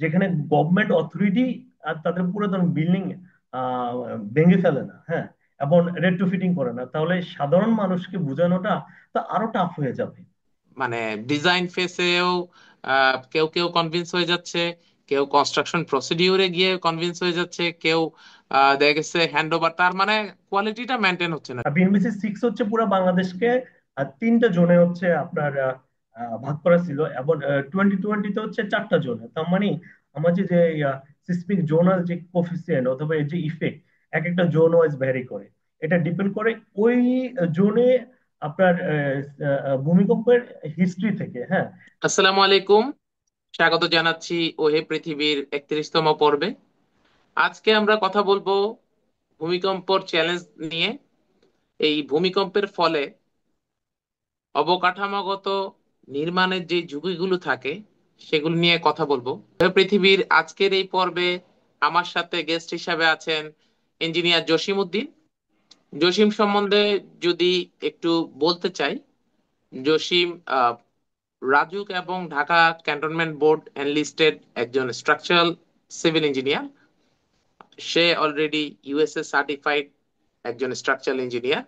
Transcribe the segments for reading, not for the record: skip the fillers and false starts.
যেখানে government authority আর তাদের পুরাতন বিল্ডিং ভেঙে ফেলে না, হ্যাঁ, এবং রেট্রোফিটিং করে না, তাহলে সাধারণ মানুষকে বোঝানোটা তা আরো টাফ হয়ে যাবে। মানে ডিজাইন ফেসেও কেউ কেউ কনভিন্স হয়ে যাচ্ছে, কেউ কনস্ট্রাকশন প্রসিডিউরে গিয়ে কনভিন্স হয়ে যাচ্ছে, কেউ দেখা গেছে হ্যান্ড ওভার, তার মানে কোয়ালিটিটা মেনটেন হচ্ছে না। আর বিএনপিসি সিক্স হচ্ছে পুরো বাংলাদেশকে তিনটা জোনে হচ্ছে আপনার ভাগ করা ছিল, এবং 2020-তে হচ্ছে চারটা জোনে। তার মানে আমার যে সিসমিক জোনাল যে কোফিসিয়েন্ট অথবা এই যে ইফেক্ট, এক একটা জোন ওয়াইজ ভ্যারি করে। এটা ডিপেন্ড করে ওই জোনে আপনার ভূমিকম্পের হিস্ট্রি থেকে, হ্যাঁ। আসসালামু আলাইকুম, স্বাগত জানাচ্ছি ওহে পৃথিবীর 31তম পর্বে। আজকে আমরা কথা বলবো ভূমিকম্পর চ্যালেঞ্জ নিয়ে। এই ভূমিকম্পের ফলে অবকাঠামোগত নির্মাণের যে ঝুঁকিগুলো থাকে সেগুলো নিয়ে কথা বলবো। ওহে পৃথিবীর আজকের এই পর্বে আমার সাথে গেস্ট হিসাবে আছেন ইঞ্জিনিয়ার জসিম উদ্দিন। জসিম সম্বন্ধে যদি একটু বলতে চাই, জসিম রাজুক এবং ঢাকা ক্যান্টনমেন্ট বোর্ড এনলিস্টেড একজন স্ট্রাকচারাল সিভিল ইঞ্জিনিয়ার। সে অলরেডি ইউএসএ সার্টিফাইড একজন স্ট্রাকচারাল ইঞ্জিনিয়ার।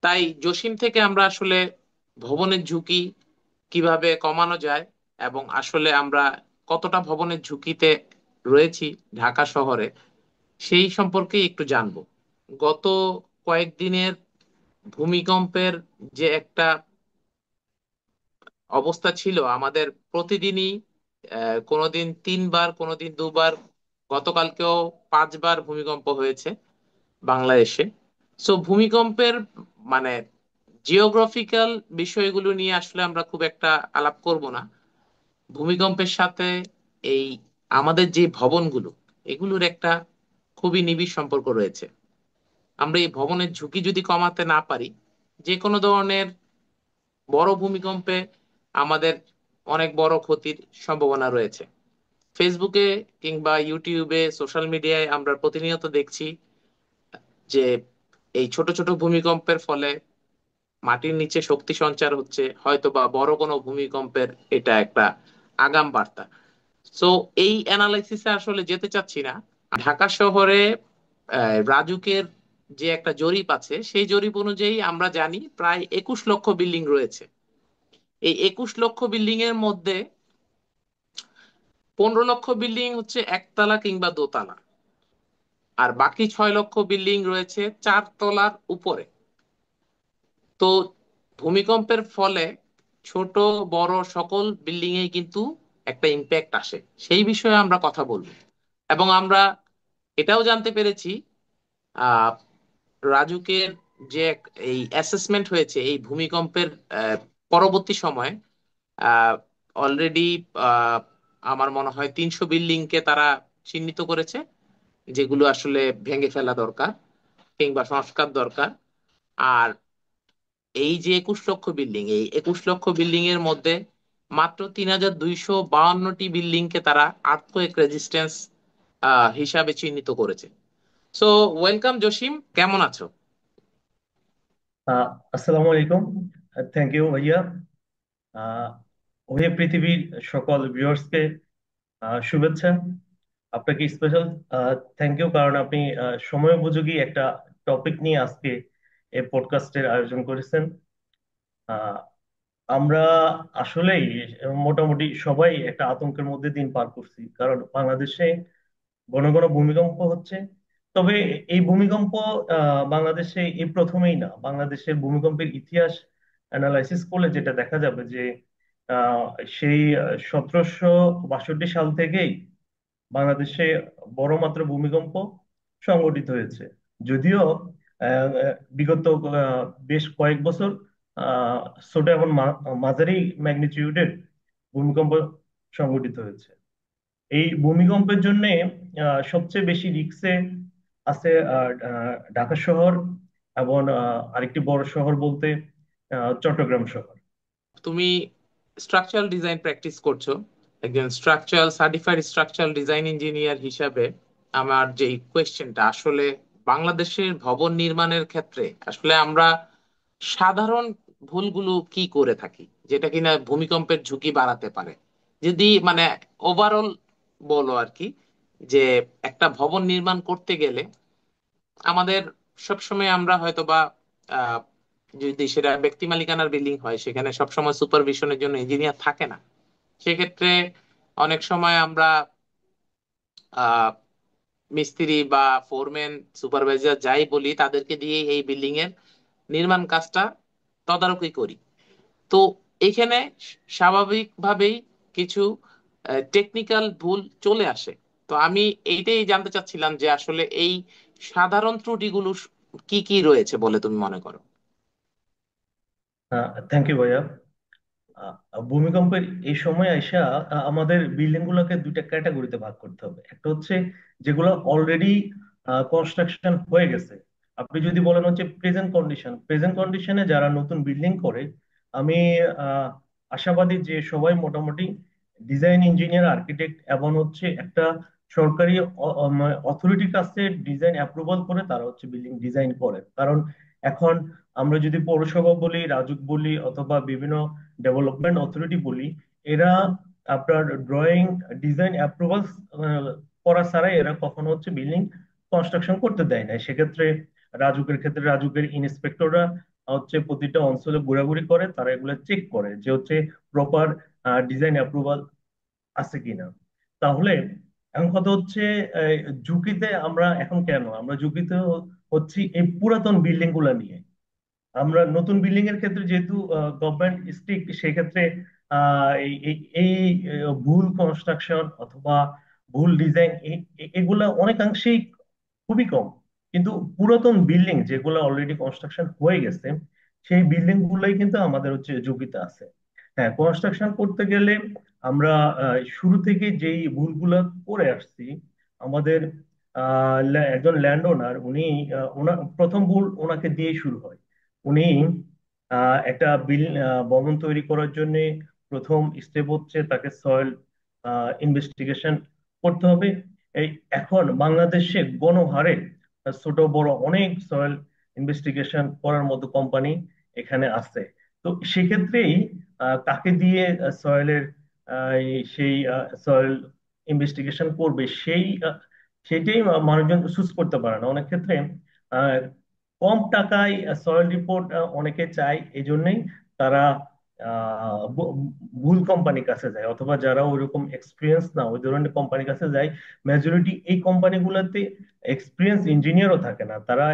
তাই জসিম থেকে আমরা আসলে ভবনের ঝুঁকি কিভাবে কমানো যায় এবং আসলে আমরা কতটা ভবনের ঝুঁকিতে রয়েছি ঢাকা শহরে, সেই সম্পর্কে একটু জানবো। গত কয়েকদিনের ভূমিকম্পের যে একটা অবস্থা ছিল আমাদের, প্রতিদিনই কোনোদিন তিনবার, কোনোদিন দুবার, গতকালকেও 5বার ভূমিকম্প হয়েছে বাংলাদেশে। সো ভূমিকম্পের মানে জিওগ্রাফিক্যাল বিষয়গুলো নিয়ে আসলে আমরা খুব একটা আলাপ করব না। ভূমিকম্পের সাথে এই আমাদের যে ভবনগুলো, এগুলোর একটা খুবই নিবিড় সম্পর্ক রয়েছে। আমরা এই ভবনের ঝুঁকি যদি কমাতে না পারি, যে কোনো ধরনের বড় ভূমিকম্পে আমাদের অনেক বড় ক্ষতির সম্ভাবনা রয়েছে। ফেসবুকে কিংবা ইউটিউবে, সোশ্যাল মিডিয়ায় আমরা প্রতিনিয়ত দেখছি যে এই ছোট ছোট ভূমিকম্পের ফলে মাটির নিচে শক্তি সঞ্চার হচ্ছে, হয়তো বা বড় কোনো ভূমিকম্পের এটা একটা আগাম বার্তা। সো এই অ্যানালাইসিসে আসলে যেতে চাচ্ছি না। ঢাকা শহরে রাজুকের যে একটা জরিপ আছে, সেই জরিপ অনুযায়ী আমরা জানি প্রায় 21 লক্ষ বিল্ডিং রয়েছে। এই 21 লক্ষ বিল্ডিং এর মধ্যে 15 লক্ষ বিল্ডিং হচ্ছে একতলা কিংবা দোতলা, আর বাকি 6 লক্ষ বিল্ডিং রয়েছে 4 তলার উপরে। তো ভূমিকম্পের ফলে ছোট বড় সকল বিল্ডিং এ কিন্তু একটা ইম্প্যাক্ট আসে, সেই বিষয়ে আমরা কথা বলবো। এবং আমরা এটাও জানতে পেরেছি আহ রাজুকের যে এই অ্যাসেসমেন্ট হয়েছে এই ভূমিকম্পের পরবর্তী সময়ে, অলরেডি আমার মনে হয় 300 বিল্ডিং কে তারা চিহ্নিত করেছে, যেগুলো আসলে ভেঙে ফেলা দরকার কিংবা সংস্কার দরকার। আর এই যে 21 লক্ষ বিল্ডিং, এই 21 লক্ষ বিল্ডিং এর মধ্যে মাত্র 3252টি বিল্ডিং কে তারা আর্থকোয়েক রেজিস্ট্যান্স হিসাবে চিহ্নিত করেছে। সো ওয়েলকাম জসিম, কেমন আছো? আহ আসসালামু আলাইকুম। থ্যাংক ইউ ভাইয়া। আহ ওহে পৃথিবীর সকল ভিউয়ার্সকে শুভেচ্ছা। আপনাকে স্পেশাল থ্যাংক ইউ, কারণ আপনি সময় উপযোগী একটা টপিক নিয়ে আজকে এই পডকাস্টের আয়োজন করেছেন। আহ, আমরা আসলেই মোটামুটি সবাই একটা আতঙ্কের মধ্যে দিন পার করছি, কারণ বাংলাদেশে ঘন ঘন ভূমিকম্প হচ্ছে। তবে এই ভূমিকম্প বাংলাদেশে এই প্রথমেই না। বাংলাদেশের ভূমিকম্পের ইতিহাস অ্যানালাইসিস করলে যেটা দেখা যাবে যে আহ, সেই 1762 সাল থেকেই বাংলাদেশে বড় মাত্রার ভূমিকম্প সংঘটিত হয়েছে। যদিও বিগত বেশ কয়েক বছর আহ, ছোট এবং মাঝারি ম্যাগনিটিউডের ভূমিকম্প সংঘটিত হয়েছে। এই ভূমিকম্পের জন্য সবচেয়ে বেশি রিস্কে আছে ঢাকা শহর, এবং আরেকটি বড় শহর বলতে চট্টগ্রাম শহর। তুমি স্ট্রাকচারাল ডিজাইন প্র্যাকটিস করছো, একজন structural certified structural design engineer হিসাবে আমার যে কোয়েশ্চেনটা, আসলে বাংলাদেশের ভবন নির্মাণের ক্ষেত্রে আসলে আমরা সাধারণ ভুলগুলো কি করে থাকি যেটা কিনা ভূমিকম্পের ঝুঁকি বাড়াতে পারে? যদি মানে ওভারঅল বলো আর কি, যে একটা ভবন নির্মাণ করতে গেলে আমাদের সবসময় আমরা হয়তো বা আহ, যদি সেটা ব্যক্তি মালিকানার বিল্ডিং হয় সেখানে সবসময় সুপারভিশনের জন্য ইঞ্জিনিয়ার থাকে না। সেক্ষেত্রে অনেক সময় আমরা আহ মিস্ত্রি বা ফোরম্যান, সুপারভাইজার যাই বলি তাদেরকে দিয়ে এই বিল্ডিং এর নির্মাণ কাজটা তদারকি করি। তো এখানে স্বাভাবিকভাবেই কিছু টেকনিক্যাল ভুল চলে আসে। তো আমি এইটাই জানতে চাচ্ছিলাম যে আসলে এই সাধারণ ত্রুটিগুলো কি কি রয়েছে বলে তুমি মনে করো? থ্যাংক ইউ ভাইয়া। ভূমিকম্পের এই সময় আইসা আমাদের বিল্ডিং গুলোকে দুইটা ক্যাটাগরিতে ভাগ করতে হবে। একটা হচ্ছে যেগুলো অলরেডি কনস্ট্রাকশন হয়ে গেছে। আপনি যদি বলেন হচ্ছে প্রেজেন্ট কন্ডিশনে যারা নতুন বিল্ডিং করে, আমি আহ, আশাবাদী যে সবাই মোটামুটি ডিজাইন ইঞ্জিনিয়ার, আর্কিটেক্ট এবং হচ্ছে একটা সরকারি অথরিটির কাছে ডিজাইন অ্যাপ্রুভাল করে তারা হচ্ছে বিল্ডিং ডিজাইন করে। কারণ এখন আমরা যদি পৌরসভা বলি, রাজুক বলি, অথবা বিভিন্ন ডেভেলপমেন্ট অথরিটি বলি, এরা আপনার ড্রয়িং ডিজাইন অ্যাপ্রুভাল করা ছাড়াই এরা কখনো হচ্ছে বিল্ডিং কনস্ট্রাকশন করতে দেয় না। সেক্ষেত্রে রাজুকের ক্ষেত্রে রাজুকের ইন্সপেক্টররা হচ্ছে প্রতিটা অঞ্চলে ঘোরাঘুরি করে, তারা এগুলো চেক করে যে হচ্ছে প্রপার ডিজাইন অ্যাপ্রুভাল আছে কিনা। তাহলে এখন কথা হচ্ছে এই ঝুঁকিতে আমরা এখন কেন আমরা ঝুঁকিতে হচ্ছি এই পুরাতন বিল্ডিং গুলা নিয়ে। আমরা নতুন বিল্ডিং এর ক্ষেত্রে যেহেতু গভর্নমেন্ট স্ট্রিক্ট, সেক্ষেত্রে এই এই এই, ভুল কনস্ট্রাকশন অথবা ভুল ডিজাইন এগুলা অনেকাংশেই খুবই কম। কিন্তু পুরাতন বিল্ডিং যেগুলো অলরেডি কনস্ট্রাকশন হয়ে গেছে, সেই বিল্ডিং গুলোই কিন্তু আমাদের হচ্ছে ঝুঁকিতে আছে। হ্যাঁ, কনস্ট্রাকশন করতে গেলে আমরা শুরু থেকে যেই ভুলগুলো করে আসছি, আমাদের একজন ল্যান্ড ওনার উনি ওনার প্রথম ভুল ওনাকে দিয়েই শুরু হয়। উনি একটা ভবন তৈরি করার জন্য প্রথম স্টেপ হচ্ছে তাকে সয়েল ইনভেস্টিগেশন করতে হবে। এই এখন বাংলাদেশে গণহারে ছোট বড় অনেক সয়েল ইনভেস্টিগেশন করার মতো কোম্পানি এখানে আছে। তো সেক্ষেত্রেই তাকে দিয়ে সয়েলের সেই সয়েল ইনভেস্টিগেশন করবে, সেইটাই মানুষজন চুজ করতে পারে না অনেক ক্ষেত্রে। আহ, কম টাকায় সয়েল রিপোর্ট অনেকে চায়, এই জন্যই তারা ভুল কোম্পানির কাছে যায়, অথবা যারা ওইরকম এক্সপিরিয়েন্স না ওই ধরনের কোম্পানির কাছে যায়। মেজরিটি এই কোম্পানিগুলোতে এক্সপিরিয়েন্স ইঞ্জিনিয়ারও থাকে না, তারা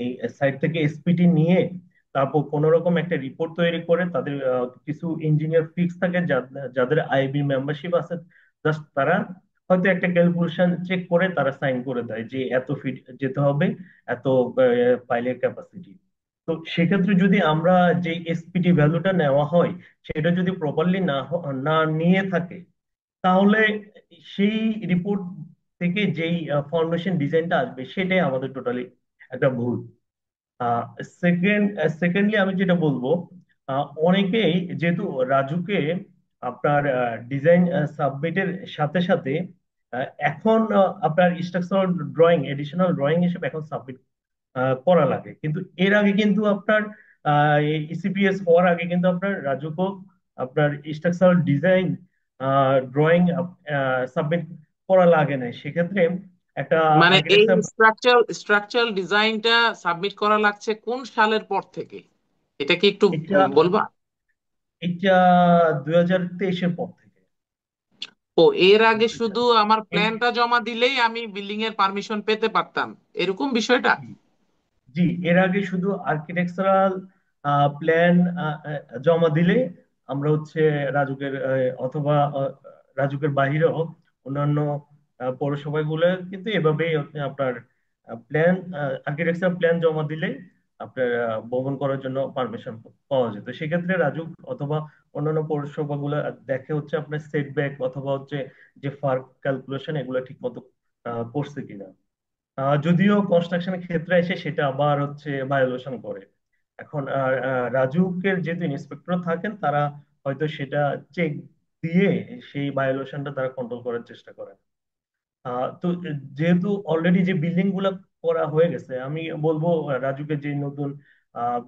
এই সাইট থেকে এসপিটি নিয়ে তারপর কোন রকম একটা রিপোর্ট তৈরি করে তাদের কিছু ইঞ্জিনিয়ার ফিক্স থাকে যাদের আইবি মেম্বারশিপ আছে। জাস্ট তারা হয়তো একটা ক্যালকুলেশন চেক করে তারা সাইন করে দেয় যে এত ফিট যেতে হবে, এত পাইলের ক্যাপাসিটি। তো সেক্ষেত্রে যদি আমরা যে এসপিটি ভ্যালুটা নেওয়া হয় সেটা যদি প্রপারলি না নিয়ে থাকে, তাহলে সেই রিপোর্ট থেকে যেই ফরমেশন ডিজাইনটা আসবে সেটাই আমাদের টোটালি একটা ভুল। সেকেন্ডলি আমি যেটা বলবো, অনেকেই যেহেতু রাজুকে আপনার ডিজাইন সাবমিটের সাথে সাথে এখন আপনার স্ট্রাকচারাল ড্রয়িং, এডিশনাল ড্রয়িং হিসেবে এখন সাবমিট করা লাগে। কিন্তু এর আগে কিন্তু আপনার ইসিপিএস হওয়ার আগে কিন্তু আপনার রাজুকো আপনার স্ট্রাকচারাল ডিজাইন ড্রয়িং সাবমিট করা লাগে নাই। সেক্ষেত্রে একটা মানে এই আর্কিটেকচার, স্ট্রাকচারাল ডিজাইনটা সাবমিট করা লাগছে কোন সালের পর থেকে? এটা কি একটু এটা বলবা? এটা 2023-এর পর থেকে। ও, এর আগে শুধু আমার প্ল্যানটা জমা দিলেই আমি বিল্ডিং এর পারমিশন পেতে পারতাম, এরকম বিষয়টা? জি, জি, এর আগে শুধু আর্কিটেকচারাল প্ল্যান জমা দিলে আমরা হচ্ছে রাজুকের অথবা রাজুকের বাহিরেও অন্যান্য পৌরসভাগুলো কিন্তু এভাবেই আপনার প্ল্যান আর্কিটেকচার প্ল্যান জমা দিলে আপনার ভবন করার জন্য পারমিশন পাওয়া যেত। সেক্ষেত্রে রাজুক অথবা অন্যান্য পৌরসভাগুলো দেখে হচ্ছে আপনার সেটব্যাক অথবা হচ্ছে যে ফার ক্যালকুলেশন এগুলো ঠিক মতো করছে কিনা। যদিও কনস্ট্রাকশনের ক্ষেত্রে এসে সেটা আবার হচ্ছে ভায়োলেশন করে। এখন রাজুকের যেহেতু ইন্সপেক্টর থাকেন, তারা হয়তো সেটা চেক দিয়ে সেই ভায়োলেশনটা তারা কন্ট্রোল করার চেষ্টা করেন। তো যেহেতু অলরেডি যে বিল্ডিং গুলা করা হয়ে গেছে, আমি বলবো রাজুকের যে নতুন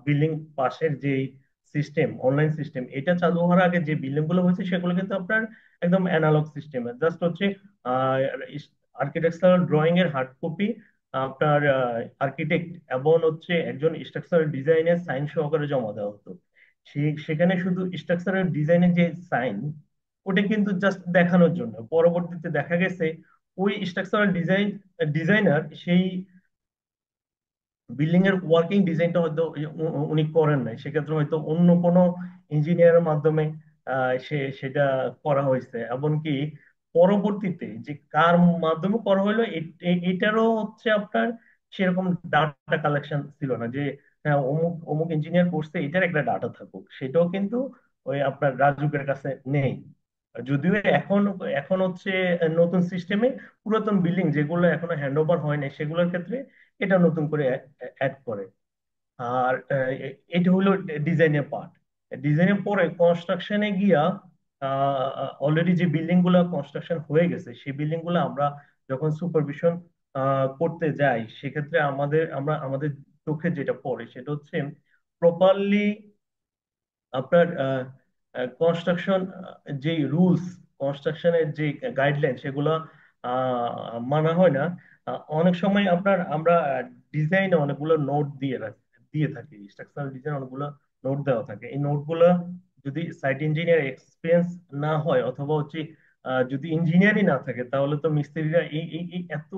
বিল্ডিং পাশের যে সিস্টেম, অনলাইন সিস্টেম, এটা চালু হওয়ার আগে যে বিল্ডিং গুলো হয়েছে সেগুলো কিন্তু আপনার একদম অ্যানালগ সিস্টেম, জাস্ট হচ্ছে আর্কিটেকচারাল ড্রয়িং এর হার্ড কপি আপনার আর্কিটেক্ট এবং হচ্ছে একজন স্ট্রাকচারাল ডিজাইনের সাইন সহকারে জমা দেওয়া হতো। সেখানে শুধু স্ট্রাকচারাল ডিজাইনের যে সাইন, ওটা কিন্তু জাস্ট দেখানোর জন্য। পরবর্তীতে দেখা গেছে ওই স্ট্রাকচারাল ডিজাইনার সেই বিল্ডিং এর ওয়ার্কিং ডিজাইনটা হয়তো উনি করেন নাই, সেক্ষেত্রে হয়তো অন্য কোনো ইঞ্জিনিয়ারের মাধ্যমে সেটা করা হয়েছে। এমনকি পরবর্তীতে যে কার মাধ্যমে করা হলো এটারও হচ্ছে আপনার সেরকম ডাটা কালেকশন ছিল না যে হ্যাঁ অমুক অমুক ইঞ্জিনিয়ার করছে, এটার একটা ডাটা থাকুক, সেটাও কিন্তু ওই আপনার রাজুকের কাছে নেই। যদিও এখন এখন হচ্ছে নতুন সিস্টেমে পুরাতন বিল্ডিং যেগুলো এখনো হ্যান্ড ওভার হয় নাই সেগুলোর ক্ষেত্রে এটা নতুন করে অ্যাড করে। আর এটা হলো ডিজাইনের পার্ট। ডিজাইনের পরে কনস্ট্রাকশনে গিয়া অলরেডি যে বিল্ডিং গুলো কনস্ট্রাকশন হয়ে গেছে সেই বিল্ডিং গুলো আমরা যখন সুপারভিশন করতে যাই, সেক্ষেত্রে আমাদের চোখে যেটা পড়ে সেটা হচ্ছে প্রপারলি আপনার কনস্ট্রাকশন যে রুলস, কনস্ট্রাকশনের যে গাইডলাইন সেগুলো মানা হয় না। অনেক সময় আমরা ডিজাইনে অনেকগুলো নোট দিয়ে থাকি, স্ট্রাকচারাল ডিজাইন অনেকগুলো নোট দেওয়া থাকে। এই নোটগুলো যদি সাইট ইঞ্জিনিয়ার এক্সপিরিয়েন্স না হয় অথবা হচ্ছে যদি ইঞ্জিনিয়ারই না থাকে, তাহলে তো মিস্ত্রিরা এই এত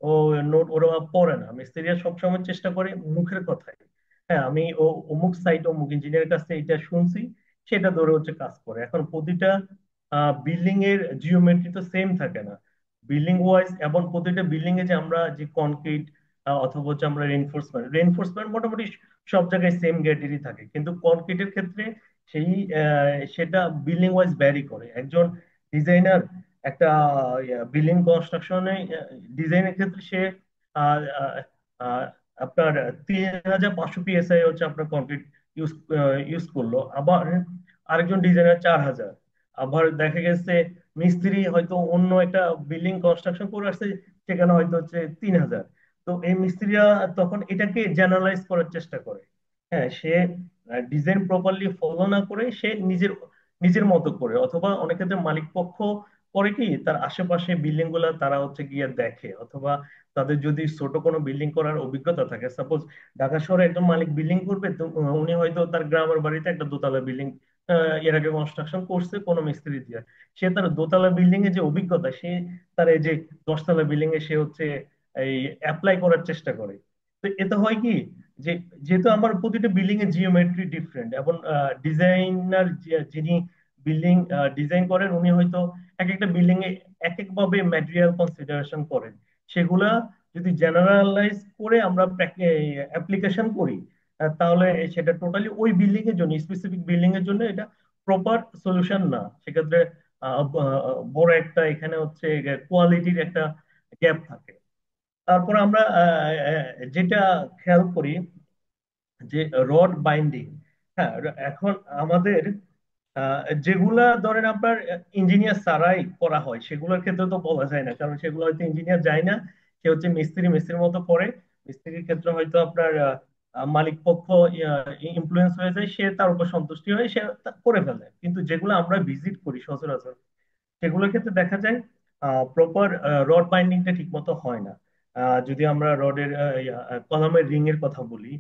ও নোট ওরা পড়ে না। মিস্ত্রিরা সবসময় চেষ্টা করে মুখের কথায়, হ্যাঁ আমি অমুক সাইট অমুক ইঞ্জিনিয়ারের কাছে এটা শুনছি, সেটা ধরে হচ্ছে কাজ করে। এখন প্রতিটা বিল্ডিং এর জিওমেট্রি তো সেম থাকে না বিল্ডিং ওয়াইজ, এবং প্রতিটা বিল্ডিং এ যে আমরা যে কনক্রিট অথবা হচ্ছে আমরা রেইনফোর্সমেন্ট মোটামুটি সব জায়গায় সেম গ্যাটেরই থাকে, কিন্তু কনক্রিটের ক্ষেত্রে সেই সেটা বিল্ডিং ওয়াইজ ভ্যারি করে। একজন ডিজাইনার একটা বিল্ডিং কনস্ট্রাকশনে ডিজাইনের ক্ষেত্রে সে আহ, আহ, আহ, আপনার 3500 PSI হচ্ছে আপনার কনক্রিট ইউজ ইউজ করলো, আবার আরেকজন ডিজাইনার 4000। আবার দেখা গেছে মিস্ত্রি হয়তো অন্য একটা বিল্ডিং কনস্ট্রাকশন করে আসছে, সেখানে হয়তো হচ্ছে 3000। তো এই মিস্ত্রিরা তখন এটাকে জেনারেলাইজ করার চেষ্টা করে। হ্যাঁ, সে ডিজাইন প্রপারলি ফলো না করে সে নিজের নিজের মতো করে, অথবা অনেক ক্ষেত্রে মালিক পক্ষ করে কি তার আশেপাশে বিল্ডিং গুলা তারা হচ্ছে গিয়ে দেখে, অথবা তাদের যদি ছোট কোনো বিল্ডিং করার অভিজ্ঞতা থাকে, সাপোজ ঢাকা শহরে একজন মালিক বিল্ডিং করবে, তো উনি হয়তো তার গ্রামের বাড়িতে একটা দোতলা বিল্ডিং এর আগে কনস্ট্রাকশন করছে কোনো মিস্ত্রি দিয়ে। সে তার দোতলা বিল্ডিং এর যে অভিজ্ঞতা, সে তার এই যে 10তলা বিল্ডিং এ সে হচ্ছে এই অ্যাপ্লাই করার চেষ্টা করে। তো এতে হয় কি যে যেহেতু আমার প্রতিটা বিল্ডিং এর জিওমেট্রি ডিফারেন্ট, এবং ডিজাইনার যিনি বিল্ডিং ডিজাইন করেন উনি হয়তো এক একটা বিল্ডিং এ এক এক ভাবে ম্যাটেরিয়াল কনসিডারেশন করেন। সেগুলা যদি জেনারেলাইজ করে আমরা অ্যাপ্লিকেশন করি, তাহলে সেটা টোটালি ওই বিল্ডিং এর জন্য, স্পেসিফিক বিল্ডিং এর জন্য এটা প্রপার সলিউশন না। সেক্ষেত্রে বড় একটা এখানে হচ্ছে কোয়ালিটির একটা গ্যাপ থাকে। তারপর আমরা যেটা খেয়াল করি যে রড বাইন্ডিং। হ্যাঁ, এখন আমাদের যেগুলা ধরেন আপনার ইঞ্জিনিয়ার ছাড়াই করা হয় সেগুলোর ক্ষেত্রে তো বলা যায় না, কারণ সেগুলো হয়তো ইঞ্জিনিয়ার যায় না, সে হচ্ছে মিস্ত্রি মিস্ত্রির মতো করে। মিস্ত্রির ক্ষেত্রে হয়তো আপনার মালিক পক্ষ ইনফ্লুয়েন্স হয়ে যায়, সে তার উপর সন্তুষ্টি হয়ে সে করে ফেলে। কিন্তু যেগুলো আমরা ভিজিট করি সচরাচর সেগুলোর ক্ষেত্রে দেখা যায় প্রপার রড বাইন্ডিংটা ঠিক মতো হয় না। যদি আমরা রডের কলামের রিং এর কথা বলি,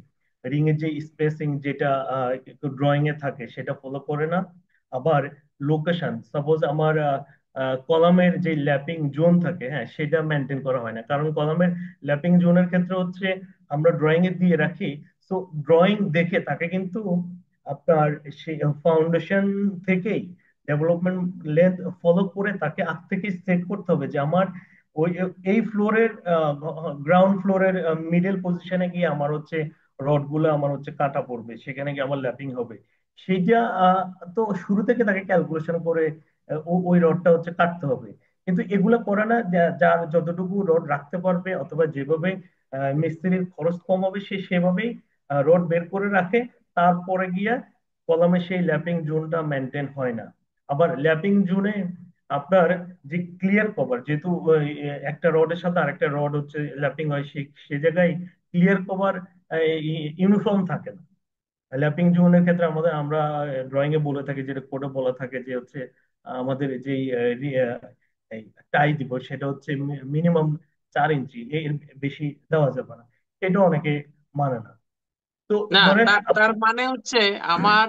রিং এর যে স্পেসিং যেটা ড্রয়িং এ থাকে সেটা ফলো করে না। আবার লোকেশন, সাপোজ আমার কলামের যে ল্যাপিং জোন থাকে, হ্যাঁ সেটা মেনটেন করা হয় না, কারণ কলামের ল্যাপিং জোনের ক্ষেত্রে হচ্ছে আমরা ড্রয়িং এ দিয়ে রাখি। সো ড্রয়িং দেখে তাকে কিন্তু আপনার সেই ফাউন্ডেশন থেকেই ডেভেলপমেন্ট লেন্থ ফলো করে তাকে আগ থেকে সেট করতে হবে যে আমার ওই এই ফ্লোরের গ্রাউন্ড ফ্লোরের মিডল পজিশনে গিয়ে আমার হচ্ছে রড গুলো আমার হচ্ছে কাটা পড়বে, সেখানে গিয়ে আমার ল্যাপিং হবে। সেইটা তো শুরু থেকে তাকে ক্যালকুলেশন করে ওই রডটা হচ্ছে কাটতে হবে। কিন্তু এগুলো করে না, যার যতটুকু রড রাখতে পারবে অথবা যেভাবে মিস্ত্রির খরচ কম হবে সে সেভাবেই রড বের করে রাখে। তারপরে গিয়া কলামে সেই ল্যাপিং জোনটা মেনটেন হয় না। আবার ল্যাপিং জোনে আপনার যে ক্লিয়ার কভার, যেহেতু ওই, একটা রডের সাথে আরেকটা রড হচ্ছে ল্যাপিং হয়, সে সে জায়গায় ক্লিয়ার কভার ইউনিফর্ম থাকে না। ল্যাপিং জোনের ক্ষেত্রে আমরা ড্রয়িং এ বলে থাকি, যেটা কোডে বলা থাকে যে হচ্ছে আমাদের যেই টাই দিব সেটা হচ্ছে মিনিমাম 4 ইঞ্চি, এর বেশি দেওয়া যাবে না। এটা অনেকে মানে না। তো না, ধরেন তার আপনি মানে হচ্ছে আমার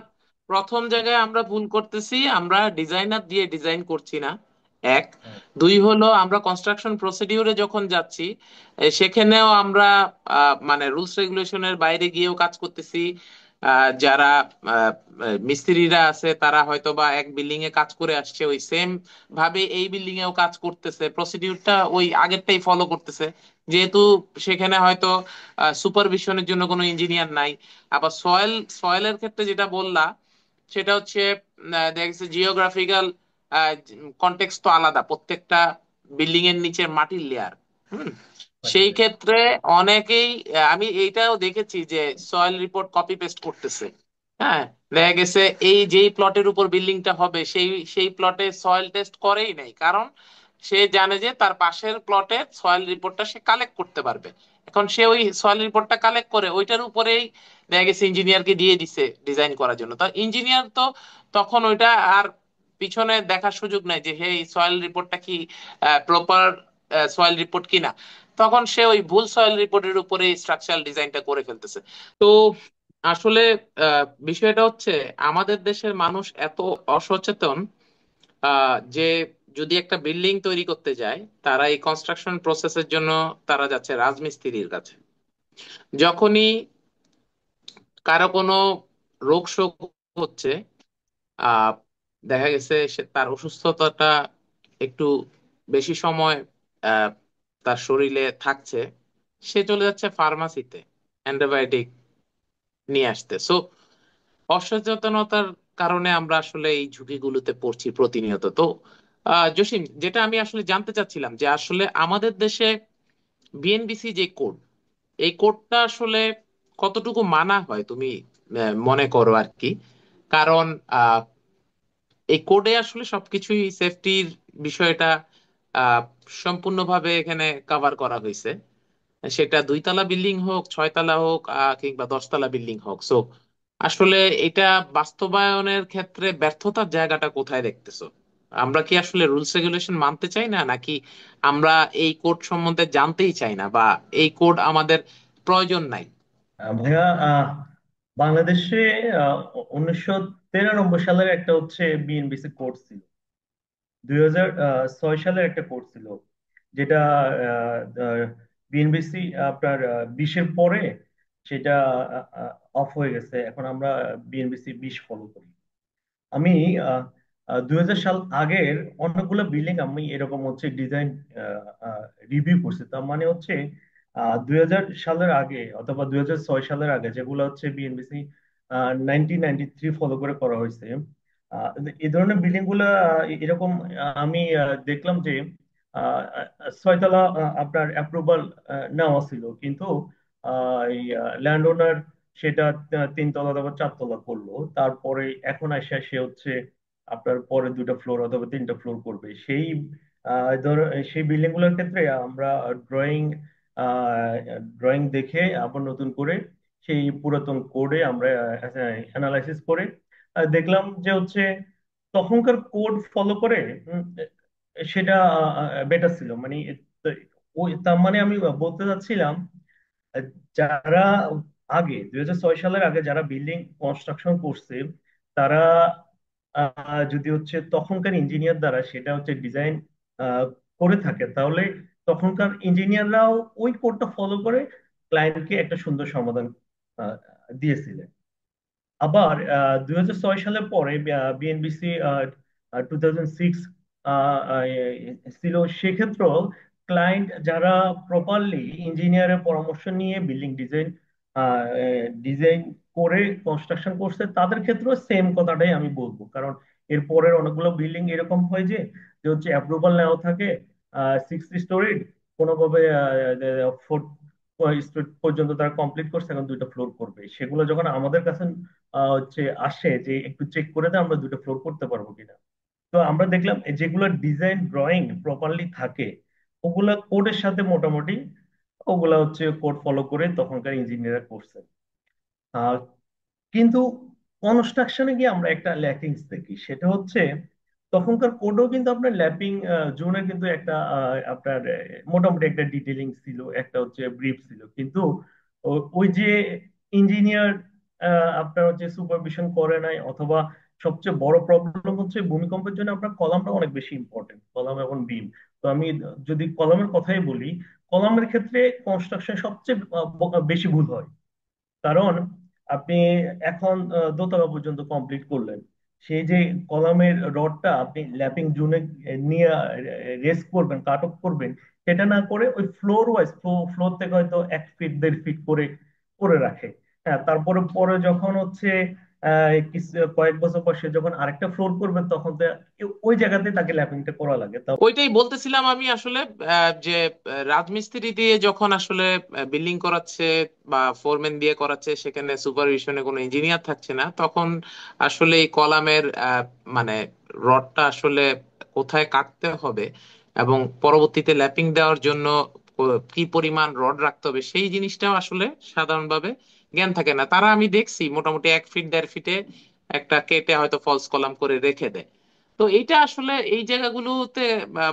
প্রথম জায়গায় আমরা ভুল করতেছি, আমরা ডিজাইনার দিয়ে ডিজাইন করছি না। এক, দুই হলো আমরা কনস্ট্রাকশন প্রসিডিউরে যখন যাচ্ছি সেখানেও আমরা মানে রুলস রেগুলেশনের বাইরে গিয়েও কাজ করতেছি। যারা আহ, মিস্ত্রিরা আছে তারা হয়তো বা এক বিল্ডিং এ কাজ করে আসছে, ওই সেম ভাবে এই বিল্ডিং এও কাজ করতেছে, প্রসিডিউরটা ওই আগেরটাই ফলো করতেছে, যেহেতু সেখানে হয়তো সুপারভিশনের জন্য কোনো ইঞ্জিনিয়ার নাই। আবার সয়েলের ক্ষেত্রে যেটা বললা সেটা হচ্ছে দেখা গেছে জিওগ্রাফিক্যাল কনটেক্সট তো আলাদা প্রত্যেকটা বিল্ডিং এর নিচের মাটির লেয়ার। হুম। সেই ক্ষেত্রে অনেকেই আমি এইটাও দেখেছি যে সয়েল রিপোর্ট কপি পেস্ট করতেছে। হ্যাঁ, দেখা গেছে এই যেই প্লটের উপর বিল্ডিংটা হবে সেই সেই প্লটে সয়েল টেস্ট করেই নাই, কারণ সে জানে যে তার পাশের প্লটের সয়েল রিপোর্টটা সে কালেক্ট করতে পারবে। এখন সে ওই সয়েল রিপোর্টটা কালেক্ট করে ওইটার উপরেই দেখা গেছে ইঞ্জিনিয়ারকে দিয়ে দিছে ডিজাইন করার জন্য। তো ইঞ্জিনিয়ার তো তখন ওইটা আর পিছনে দেখার সুযোগ নাই যে এই সয়েল রিপোর্টটা কি প্রপার সয়েল রিপোর্ট কিনা। তখন সে ওই ভুল সয়েল রিপোর্টের উপরে স্ট্রাকচারাল ডিজাইনটা করে ফেলতেছে। তো আসলে বিষয়টা হচ্ছে আমাদের দেশের মানুষ এত অসচেতন যে যদি একটা বিল্ডিং তৈরি করতে যায় তারা এই কনস্ট্রাকশন প্রসেসের জন্য তারা যাচ্ছে রাজমিস্ত্রির কাছে। যখনই কারো কোনো রোগ শোক হচ্ছে, আহ দেখা গেছে সে তার অসুস্থতাটা একটু বেশি সময় আহ, তার শরীরে থাকছে, সে চলে যাচ্ছে ফার্মাসিতে অ্যান্টিবায়োটিক নিয়ে আসতে। সো অসচেতনতার কারণে আমরা আসলে এই ঝুঁকিগুলোতে পড়ছি প্রতিনিয়ত। তো জসিম, যেটা আমি আসলে জানতে চাচ্ছিলাম যে আসলে আমাদের দেশে বিএনবিসি যে কোড, এই কোডটা আসলে কতটুকু মানা হয় তুমি মনে করো আর কি? কারণ এই কোডে আসলে সবকিছুই সেফটির বিষয়টা আহ, সম্পূর্ণভাবে এখানে কভার করা হয়েছে, সেটা 2 তলা বিল্ডিং হোক, 6 তলা হোক, কিংবা 10 তলা বিল্ডিং হোক। সো আসলে এটা বাস্তবায়নের ক্ষেত্রে ব্যর্থতার জায়গাটা কোথায় দেখতেছো? আমরা কি আসলে রুলস রেগুলেশন মানতে চাই না, নাকি আমরা এই কোড সম্বন্ধে জানতেই চাই না, বা এই কোড আমাদের প্রয়োজন নাই? ভাইয়া, বাংলাদেশে 1993 সালের একটা হচ্ছে বিএনবিসি কোড ছিল। 2006 সালের একটা কোড ছিল, যেটা বিএনবিসি আপনার 20-এর পরে সেটা অফ হয়ে গেছে। এখন আমরা বিএনবিসি 20 ফলো করি। আমি 2000 সাল আগের অনেকগুলো বিল্ডিং আমি এরকম হচ্ছে ডিজাইন রিভিউ করছি। তার মানে হচ্ছে 2000 সালের আগে অথবা 2006 সালের আগে যেগুলো হচ্ছে বিএনবিসি 1993 ফলো করে করা হয়েছে, আহ, এই ধরনের বিল্ডিং গুলা এরকম আমি দেখলাম যে 6 তলা আপনার অ্যাপ্রুভাল নেওয়া ছিল, কিন্তু এই ল্যান্ড ওনার সেটা 3 তলা অথবা 4 তলা করলো। তারপরে এখন এসে সে হচ্ছে আপনার পরে 2টা ফ্লোর অথবা 3টা ফ্লোর করবে। সেই বিল্ডিং গুলোর ক্ষেত্রে আমরা ড্রয়িং ড্রয়িং দেখে আবার নতুন করে সেই পুরাতন কোডে আমরা অ্যানালাইসিস করে দেখলাম যে হচ্ছে তখনকার কোড ফলো করে সেটা বেটার ছিল। মানে ওই তার মানে আমি বলতে চাচ্ছিলাম, যারা আগে 2006 সালের আগে যারা বিল্ডিং কনস্ট্রাকশন করছে, তারা যদি হচ্ছে তখনকার ইঞ্জিনিয়ার দ্বারা সেটা হচ্ছে ডিজাইন করে থাকে, তাহলে তখনকার ইঞ্জিনিয়াররাও ওই কোডটা ফলো করে ক্লায়েন্টকে একটা সুন্দর সমাধান আহ, দিয়েছিলেন। আবার 2006 সালের পরে বিএনবিসি 2006 ছিল, সেক্ষেত্রেও ক্লায়েন্ট যারা প্রপারলি ইঞ্জিনিয়ারের পরামর্শ নিয়ে বিল্ডিং ডিজাইন করে কনস্ট্রাকশন করছে, তাদের ক্ষেত্রেও সেম কথাটাই আমি বলবো। কারণ এর পরের অনেকগুলো বিল্ডিং এরকম হয় যে যে হচ্ছে অ্যাপ্রুভাল নেওয়া থাকে 6 স্টোরি, কোনোভাবে 4 স্টোরি পর্যন্ত তারা কমপ্লিট করছে, এখন 2টা ফ্লোর করবে। সেগুলো যখন আমাদের কাছে হচ্ছে আসে যে একটু চেক করে দেয় আমরা 2টা ফ্লোর করতে পারবো কিনা, তো আমরা দেখলাম যেগুলো ডিজাইন ড্রয়িং প্রপারলি থাকে ওগুলা কোডের সাথে মোটামুটি ওগুলা হচ্ছে কোড ফলো করে তখনকার ইঞ্জিনিয়ার করছে। কিন্তু কনস্ট্রাকশনে গিয়ে আমরা একটা ল্যাকিংস দেখি, সেটা হচ্ছে তখনকার কোডও কিন্তু আপনার ল্যাপিং জোনে কিন্তু একটা আপনার মোটামুটি একটা ডিটেলিং ছিল, একটা হচ্ছে ব্রিফ ছিল, কিন্তু ওই যে ইঞ্জিনিয়ার আপনার হচ্ছে সুপারভিশন করে নাই, অথবা সবচেয়ে বড় প্রবলেম হচ্ছে ভূমিকম্পের জন্য আপনার কলামটা অনেক বেশি ইম্পর্টেন্ট, কলাম এবং বিম। তো আমি যদি কলামের কথাই বলি, কলামের ক্ষেত্রে কনস্ট্রাকশন সবচেয়ে বেশি ভুল হয়। কারণ আপনি এখন দোতলা পর্যন্ত কমপ্লিট করলেন, সেই যে কলামের রডটা আপনি ল্যাপিং জোনে নিয়ে রেস্ট করবেন, কাট অফ করবেন, সেটা না করে ওই ফ্লোর ওয়াইজ, ফ্লোর থেকে হয়তো 1 ফিট 1.5 ফিট করে করে রাখে। হ্যাঁ, তারপরে পরে যখন হচ্ছে কয়েক বছর পর সে যখন আরেকটা ফ্লোর করবে, তখন তো ওই জায়গাতে তাকে ল্যাপিংটা করা লাগে। ওইটাই বলতেছিলাম আমি আসলে, যে রাজমিস্ত্রি দিয়ে যখন আসলে বিল্ডিং করাচ্ছে বা ফোরম্যান দিয়ে করাচ্ছে, সেখানে সুপারভিশনে কোনো ইঞ্জিনিয়ার থাকছে না, তখন আসলে এই কলামের মানে রডটা আসলে কোথায় কাটতে হবে এবং পরবর্তীতে ল্যাপিং দেওয়ার জন্য কি পরিমাণ রড রাখতে হবে, সেই জিনিসটাও আসলে সাধারণভাবে জ্ঞান থাকে না। তারা আমি দেখছি মোটামুটি 1 ফিট 1.5 ফিটে একটা কেটে হয়তো ফলস কলাম করে রেখে দেয়। তো এইটা আসলে এই জায়গাগুলোতে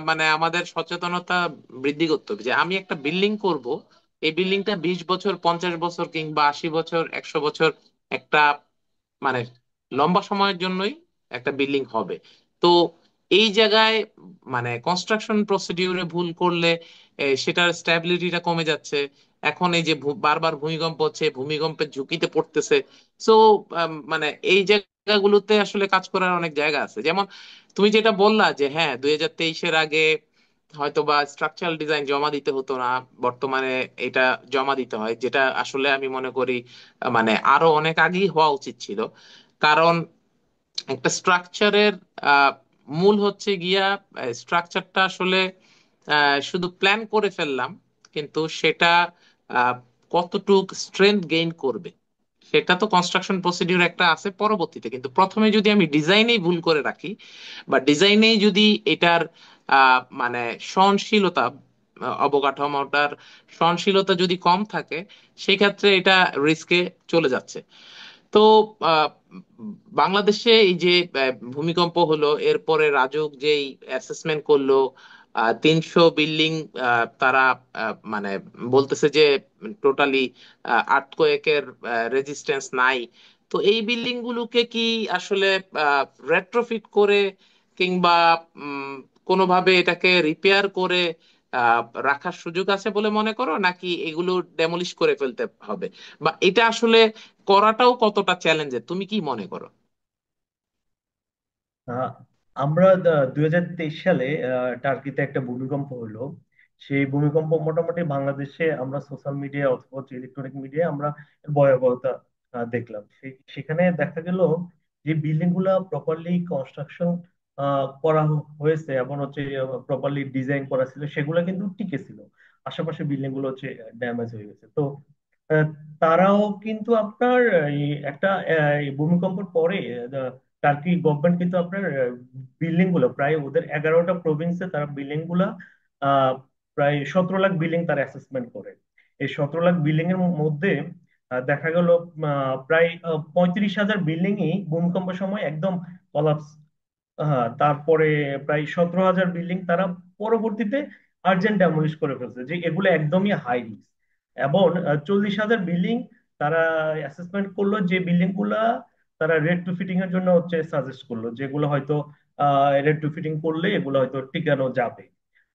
মানে আমাদের সচেতনতা বৃদ্ধি করতে হবে, যে আমি একটা বিল্ডিং করব, এই বিল্ডিংটা 20 বছর 50 বছর কিংবা 80 বছর 100 বছর একটা মানে লম্বা সময়ের জন্যই একটা বিল্ডিং হবে। তো এই জায়গায় মানে কনস্ট্রাকশন প্রসিডিউরে ভুল করলে সেটার স্ট্যাবিলিটিটা কমে যাচ্ছে। এখন এই যে বারবার ভূমিকম্প হচ্ছে, ভূমিকম্পের ঝুঁকিতে পড়তেছে। সো মানে এই জায়গাগুলোতে আসলে কাজ করার অনেক জায়গা আছে। যেমন তুমি যেটা বললা যে হ্যাঁ 2023-এর আগে হয়তো বা স্ট্রাকচারাল ডিজাইন জমা দিতে হতো না, বর্তমানে এটা জমা দিতে হয়, যেটা আসলে আমি মনে করি মানে আরো অনেক আগেই হওয়া উচিত ছিল। কারণ একটা স্ট্রাকচারের মূল হচ্ছে গিয়া স্ট্রাকচারটা আসলে শুধু প্ল্যান করে ফেললাম, কিন্তু সেটা আহ, কতটুক স্ট্রেংথ গেইন করবে সেটা তো কনস্ট্রাকশন প্রসিডিউর একটা আছে পরবর্তীতে। কিন্তু প্রথমে যদি আমি ডিজাইনেই ভুল করে রাখি বা ডিজাইনেই যদি এটার মানে সহনশীলতা, অবকাঠামোটার সহনশীলতা যদি কম থাকে, সেই ক্ষেত্রে এটা রিস্কে চলে যাচ্ছে। তো আহ, বাংলাদেশে এই যে ভূমিকম্প হলো, এরপরে রাজুক যেই অ্যাসেসমেন্ট করলো 300 বিল্ডিং, তারা মানে বলতেছে যে টোটালি আর্থকোয়েকের রেজিস্ট্যান্স নাই। তো এই বিল্ডিং গুলোকে কি আসলে রেট্রোফিট করে কিংবা উম, কোনোভাবে এটাকে রিপেয়ার করে আহ, রাখার সুযোগ আছে বলে মনে করো, নাকি এগুলো ডেমলিশ করে ফেলতে হবে? বা এটা আসলে করাটাও কতটা চ্যালেঞ্জের তুমি কি মনে করো? আহ, আমরা 2023 সালে টার্কিতে একটা ভূমিকম্প হলো। সেই ভূমিকম্প মোটামুটি বাংলাদেশে আমরা সোশ্যাল মিডিয়া অথবা ইলেকট্রনিক মিডিয়ায় আমরা এর ভয়াবহতা দেখলাম। সেখানে দেখা গেল যে বিল্ডিং গুলা প্রপারলি কনস্ট্রাকশন করা হয়েছে এবং হচ্ছে প্রপারলি ডিজাইন করা ছিল, সেগুলো কিন্তু টিকে ছিল। আশেপাশে বিল্ডিং গুলো হচ্ছে ড্যামেজ হয়ে গেছে। তো আহ, তারাও কিন্তু আপনার এই একটা এই ভূমিকম্পের পরে টার্কি গভর্নমেন্ট কিন্তু আপনার বিল্ডিং গুলো প্রায় ওদের 11টা প্রভিন্সে তারা বিল্ডিং গুলা আহ, প্রায় 17 লাখ বিল্ডিং তারা অ্যাসেসমেন্ট করে। এই 17 লাখ বিল্ডিং এর মধ্যে দেখা গেল প্রায় 35,000 বিল্ডিংই ভূমিকম্পের সময় একদম কলাপস। হ্যাঁ, তারপরে প্রায় 17,000 বিল্ডিং তারা পরবর্তীতে আর্জেন্ট ডেমোলিশ করে ফেলছে, যে এগুলো একদমই হাই রিস্ক। এবং 40,000 বিল্ডিং তারা অ্যাসেসমেন্ট করলো, যে বিল্ডিং গুলা তারা রেড টু ফিটিং এর জন্য হচ্ছে সাজেস্ট করলো, যেগুলো হয়তো রেড টু ফিটিং করলে এগুলো হয়তো টিকানো যাবে।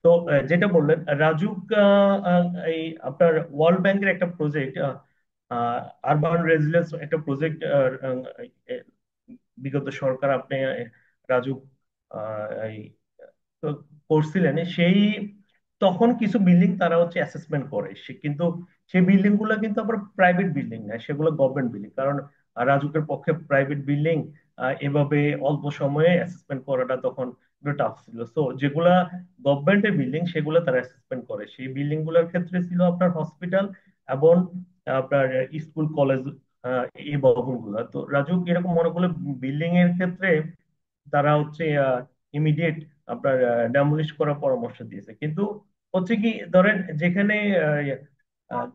তো যেটা বললেন রাজুক, এই আপনার ওয়ার্ল্ড ব্যাংকের একটা প্রজেক্ট, আরবান রেজিলিয়েন্স একটা প্রজেক্ট বিগত সরকার আপনি রাজু এই তো করছিলেন, সেই তখন কিছু বিল্ডিং তারা হচ্ছে অ্যাসেসমেন্ট করে, সে কিন্তু সেই বিল্ডিং গুলো কিন্তু আবার প্রাইভেট বিল্ডিং না, সেগুলো গভর্নমেন্ট বিল্ডিং। কারণ রাজুকের পক্ষে প্রাইভেট বিল্ডিং এভাবে অল্প সময়ে অ্যাসেসমেন্ট করাটা তখন একটু টাফ ছিল। তো যেগুলা গভর্নমেন্টের বিল্ডিং সেগুলো তারা অ্যাসেসমেন্ট করে, সেই বিল্ডিং গুলোর ক্ষেত্রে ছিল আপনার হসপিটাল এবং আপনার স্কুল কলেজ, এই ভবনগুলো। তো রাজুক এরকম মনে করলে বিল্ডিং এর ক্ষেত্রে তারা হচ্ছে ইমিডিয়েট আপনার ডেমোলিশ করার পরামর্শ দিয়েছে। কিন্তু হচ্ছে কি, ধরেন যেখানে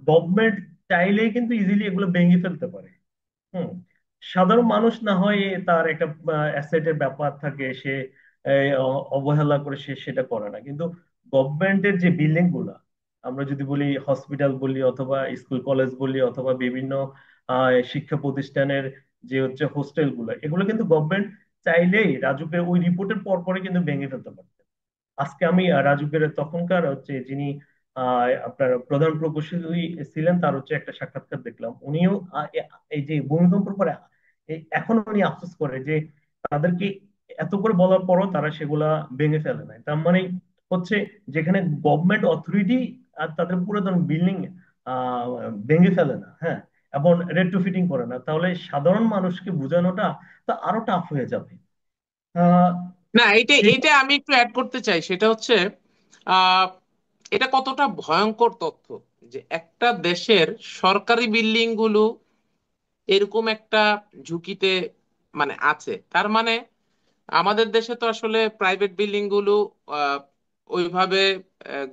গভর্নমেন্ট চাইলেই কিন্তু ইজিলি এগুলো ভেঙে ফেলতে পারে। হুম, সাধারণ মানুষ না হয় তার একটা অ্যাসেটের ব্যাপার থাকে, সে অবহেলা করে সে সেটা করে না, কিন্তু গভর্নমেন্টের যে বিল্ডিং গুলা, আমরা যদি বলি হসপিটাল বলি অথবা স্কুল কলেজ বলি অথবা বিভিন্ন শিক্ষা প্রতিষ্ঠানের যে হচ্ছে হোস্টেল গুলো, এগুলো কিন্তু গভর্নমেন্ট চাইলেই রাজুকের ওই রিপোর্টের পর পরে কিন্তু ভেঙে ফেলতে পারে। আজকে আমি রাজুকের তখনকার হচ্ছে যিনি আপনার প্রধান প্রকৌশলী ছিলেন, তার হচ্ছে একটা সাক্ষাৎকার দেখলাম। উনিও এই যে ভূমিকম্পের পরে এখন উনি আফসোস করে যে তাদেরকে এত করে বলার পরও তারা সেগুলা ভেঙে ফেলে নাই। তার মানে হচ্ছে যেখানে গভর্নমেন্ট অথরিটি আর তাদের পুরাতন বিল্ডিং আহ ভেঙে ফেলে না, হ্যাঁ, এবং রেট্রোফিটিং করে না, তাহলে সাধারণ মানুষকে বোঝানোটা তো আরো টাফ হয়ে যাবে। আহ না, এটা সেই এটা আমি একটু অ্যাড করতে চাই, সেটা হচ্ছে আহ এটা কতটা ভয়ঙ্কর তথ্য যে একটা দেশের সরকারি বিল্ডিং গুলো এরকম একটা ঝুঁকিতে মানে আছে। তার মানে আমাদের দেশে তো আসলে প্রাইভেট বিল্ডিং গুলো আহ, ওইভাবে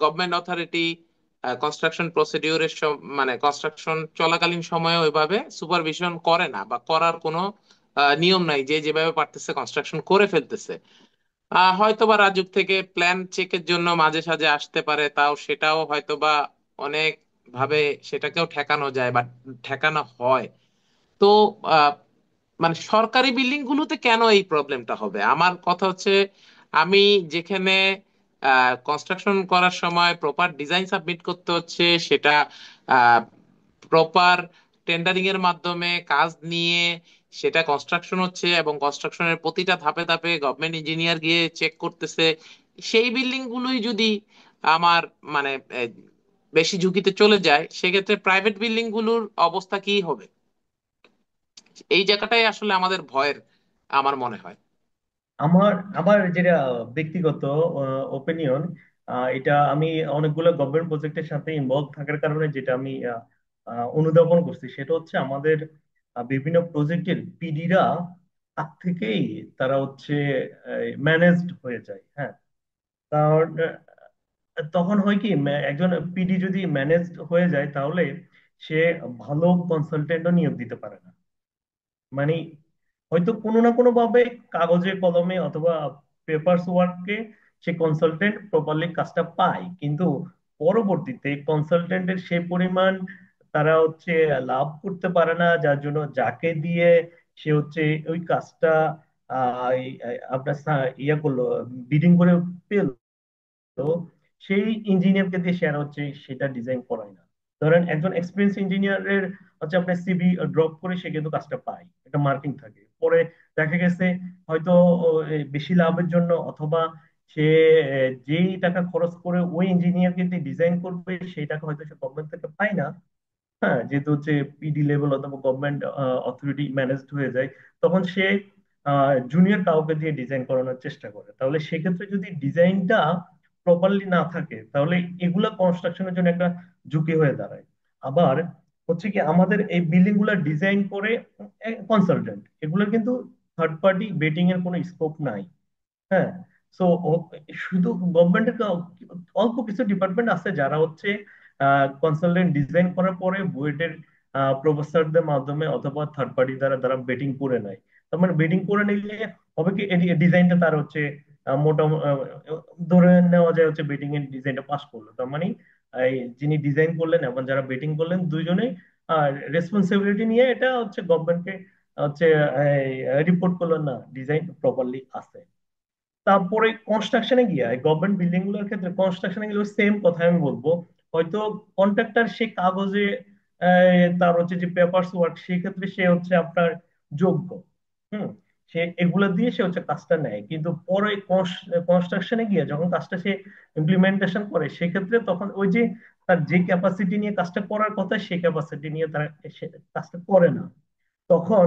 গভর্নমেন্ট অথরিটি কনস্ট্রাকশন প্রসিডিওরের মানে কনস্ট্রাকশন চলাকালীন সময়ে ওইভাবে সুপারভিশন করে না, বা করার কোনো নিয়ম নাই, যে যেভাবে পারতেছে কনস্ট্রাকশন করে ফেলতেছে। হয়তোবা রাজুক থেকে প্ল্যান চেকের জন্য মাঝে সাঝে আসতে পারে, তাও সেটাও হয়তোবা অনেক ভাবে সেটাকেও ঠেকানো যায় বা ঠেকানো হয়। তো আহ, মানে সরকারি বিল্ডিং গুলোতে কেন এই প্রবলেমটা হবে? আমার কথা হচ্ছে, আমি যেখানে কনস্ট্রাকশন করার সময় প্রপার ডিজাইন সাবমিট করতে হচ্ছে, সেটা প্রপার টেন্ডারিং এর মাধ্যমে কাজ নিয়ে সেটা কনস্ট্রাকশন হচ্ছে, এবং কনস্ট্রাকশনের প্রতিটা ধাপে ধাপে গভর্নমেন্ট ইঞ্জিনিয়ার গিয়ে চেক করতেছে, সেই বিল্ডিং গুলোই যদি আমার মানে বেশি ঝুঁকিতে চলে যায়, সেক্ষেত্রে প্রাইভেট বিল্ডিং গুলোর অবস্থা কি হবে? এই জায়গাটাই আসলে আমাদের ভয়ের, আমার মনে হয়। আমার আমার যেটা ব্যক্তিগত ওপিনিয়ন, এটা আমি অনেকগুলো গভর্নমেন্ট প্রজেক্টের সাথে ইনভলভ থাকার কারণে যেটা আমি অনুধাবন করছি, সেটা হচ্ছে আমাদের বিভিন্ন প্রজেক্টের পিডিরা আগ থেকেই তারা হচ্ছে ম্যানেজড হয়ে যায়, হ্যাঁ। কারণ তখন হয় কি, একজন পিডি যদি ম্যানেজড হয়ে যায় তাহলে সে ভালো কনসালটেন্টও নিয়োগ দিতে পারে না। মানে হয়তো কোনো না কোনো ভাবে কাগজে কলমে অথবা পেপারস ওয়ার্কে সে কনসালটেন্ট প্রপারলি কাজটা পায়, কিন্তু পরবর্তীতে কনসালটেন্টের সে পরিমাণ তারা হচ্ছে লাভ করতে পারে না, যার জন্য যাকে দিয়ে সে হচ্ছে ওই কাজটা আপনার ইয়া করলো, বিডিং করে পেল, তো সেই ইঞ্জিনিয়ারকে দিয়ে সে আর হচ্ছে সেটা ডিজাইন করায় না। ধরেন একজন এক্সপিরিয়েন্স ইঞ্জিনিয়ারের হচ্ছে আপনার সিভি ড্রপ করে সে কিন্তু কাজটা পায়, একটা মার্কিং থাকে, পরে দেখা গেছে হয়তো বেশি লাভের জন্য অথবা সে যেই টাকা খরচ করে ওই ইঞ্জিনিয়ারকে দিয়ে ডিজাইন করবে সেই টাকা হয়তো সে গভর্নমেন্ট থেকে পায় না, হ্যাঁ, যেহেতু হচ্ছে পিডি লেভেল অথবা গভর্নমেন্ট অথরিটি ম্যানেজড হয়ে যায়, তখন সে জুনিয়র কাউকে দিয়ে ডিজাইন করানোর চেষ্টা করে। তাহলে সেক্ষেত্রে যদি ডিজাইনটা প্রপারলি না থাকে তাহলে এগুলা কনস্ট্রাকশনের জন্য একটা ঝুঁকি হয়ে দাঁড়ায়। আবার হচ্ছে কি, আমাদের এই বিল্ডিং গুলা ডিজাইন করে কনসালটেন্ট, এগুলো কিন্তু থার্ড পার্টি বেটিং এর কোনো স্কোপ নাই, হ্যাঁ। সো শুধু গভর্নমেন্টের অল্প কিছু ডিপার্টমেন্ট আছে যারা হচ্ছে কনসালটেন্ট ডিজাইন করার পরে বুয়েটের প্রফেসরদের মাধ্যমে অথবা থার্ড পার্টি দ্বারা দ্বারা বেটিং করে নেয়। তার মানে বেটিং করে নিলে হবে কি, ডিজাইনটা তার হচ্ছে মোটামুটি ধরে নেওয়া যায় হচ্ছে বেটিং এর ডিজাইনটা পাস করলো, তার মানে এই যিনি ডিজাইন করলেন এবং যারা বেটিং করলেন দুইজনেই রেসপন্সিবিলিটি নিয়ে এটা হচ্ছে গভর্নমেন্টকে হচ্ছে রিপোর্ট করলেন না ডিজাইন প্রপারলি আছে। তারপরে কনস্ট্রাকশনে গিয়ে গভর্নমেন্ট বিল্ডিং গুলোর ক্ষেত্রে কনস্ট্রাকশনে গেলে সেম কথা আমি বলবো। হয়তো কন্ট্রাক্টর সে কাগজে তার হচ্ছে যে পেপারস ওয়ার্ক, সেই ক্ষেত্রে সে হচ্ছে আপনার যোগ্য, হুম, সে এগুলো দিয়ে সে হচ্ছে কাজটা নেয়, কিন্তু পরে কনস্ট্রাকশনে গিয়ে যখন কাজটা সে ইমপ্লিমেন্টেশন করে সেক্ষেত্রে তখন ওই যে তার যে ক্যাপাসিটি নিয়ে কাজটা করার কথা সেই ক্যাপাসিটি নিয়ে তারা সে কাজটা করে না, তখন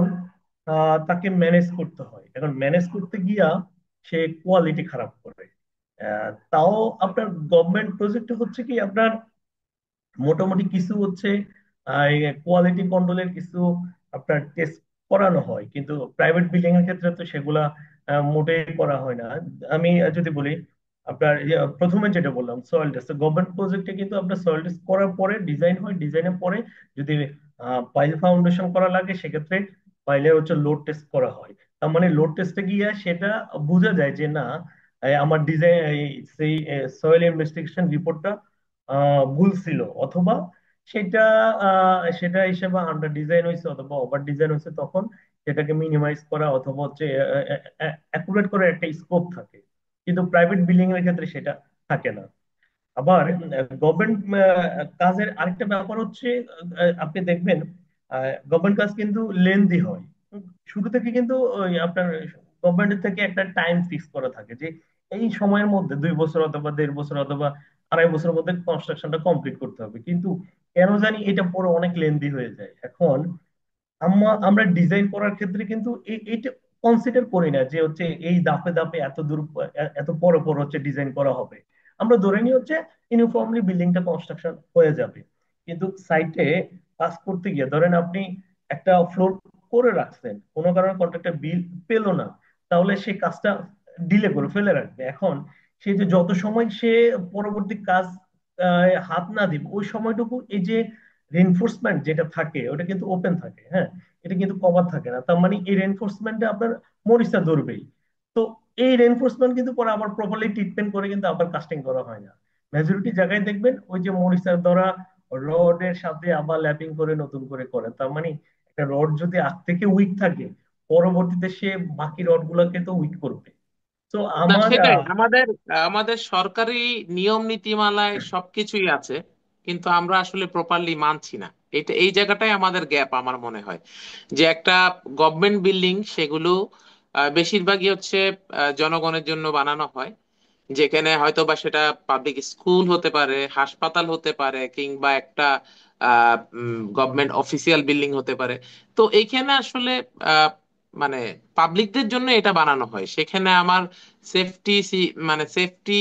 তাকে ম্যানেজ করতে হয়। এখন ম্যানেজ করতে গিয়া সে কোয়ালিটি খারাপ করে। তাও আপনার গভর্নমেন্ট প্রজেক্ট হচ্ছে কি আপনার মোটামুটি কিছু হচ্ছে কোয়ালিটি কন্ট্রোলের কিছু আপনার টেস্ট করানো হয়, কিন্তু প্রাইভেট বিল্ডিং এর ক্ষেত্রে তো সেগুলা মোটেই করা হয় না। আমি যদি বলি আপনার প্রথমে যেটা বললাম সয়েল টেস্ট, গভর্নমেন্ট প্রজেক্টে কিন্তু আপনার সয়েল টেস্ট করার পরে ডিজাইন হয়, ডিজাইনের পরে যদি পাইল ফাউন্ডেশন করা লাগে সেক্ষেত্রে পাইলে হচ্ছে লোড টেস্ট করা হয়। তার মানে লোড টেস্টে গিয়ে সেটা বোঝা যায় যে না, আমার ডিজাইন সেই সয়েল ইনভেস্টিগেশন রিপোর্টটা ভুল ছিল, অথবা সেটা সেটা হিসেবে আন্ডার ডিজাইন হয়েছে অথবা ওভার ডিজাইন হয়েছে, তখন সেটাকে মিনিমাইজ করা অথবা হচ্ছে অ্যাকুরেট করার একটা স্কোপ থাকে। কিন্তু প্রাইভেট বিল্ডিং এর ক্ষেত্রে সেটা থাকে না। আবার গভর্নমেন্ট কাজের আরেকটা ব্যাপার হচ্ছে, আপনি দেখবেন গভর্নমেন্ট কাজ কিন্তু লেন্দি হয়। শুরু থেকে কিন্তু ওই আপনার গভর্নমেন্টের থেকে একটা টাইম ফিক্স করা থাকে যে এই সময়ের মধ্যে 2 বছর অথবা 1.5 বছর অথবা 2.5 বছরের মধ্যে কনস্ট্রাকশনটা কমপ্লিট করতে হবে, কিন্তু কেন জানি এটা পরে অনেক লেন্দি হয়ে যায়। এখন আমরা ডিজাইন করার ক্ষেত্রে কিন্তু এইটা কনসিডার করি না যে হচ্ছে এই ধাপে ধাপে এত দূর এত পর পর হচ্ছে ডিজাইন করা হবে। আমরা ধরে নিই হচ্ছে ইউনিফর্মলি বিল্ডিংটা কনস্ট্রাকশন হয়ে যাবে। কিন্তু সাইটে কাজ করতে গিয়ে ধরেন আপনি একটা ফ্লোর করে রাখছেন, কোনো কারণে কন্ট্রাক্টর বিল পেলো না, তাহলে সে কাজটা ডিলে করে ফেলে রাখবে। এখন সে যে যত সময় সে পরবর্তী কাজ হাত না দিবে, ওই সময়টুকু এই যে রেনফোর্সমেন্ট যেটা থাকে ওটা কিন্তু ওপেন থাকে, হ্যাঁ, এটা কিন্তু কভার থাকে না। তার মানে এই রেনফোর্সমেন্টে আপনার মরিচা ধরবেই। তো এই রেনফোর্সমেন্ট কিন্তু পরে আবার প্রপারলি ট্রিটমেন্ট করে কিন্তু আবার কাস্টিং করা হয় না। মেজরিটি জায়গায় দেখবেন ওই যে মরিচার ধরা রডের সাথে আবার ল্যাপিং করে নতুন করে করে। তার মানে একটা রড যদি আগ থেকে উইক থাকে, পরবর্তীতে সে বাকি রড গুলোকে তো উইক করবে। তো না, আমার সেটাই আমাদের আমাদের সরকারি নিয়ম নীতিমালায় সবকিছুই আছে, কিন্তু আমরা আসলে প্রপারলি মানছি না। এটা এই জায়গাটাই আমাদের গ্যাপ আমার মনে হয়। যে একটা গভর্নমেন্ট বিল্ডিং সেগুলো বেশিরভাগই হচ্ছে জনগণের জন্য বানানো হয়, যেখানে হয়তো বা সেটা পাবলিক স্কুল হতে পারে, হাসপাতাল হতে পারে, কিংবা একটা গভর্নমেন্ট অফিসিয়াল বিল্ডিং হতে পারে। তো এইখানে আসলে আহ, মানে পাবলিকদের জন্য এটা বানানো হয়, সেখানে আমার সেফটি, মানে সেফটি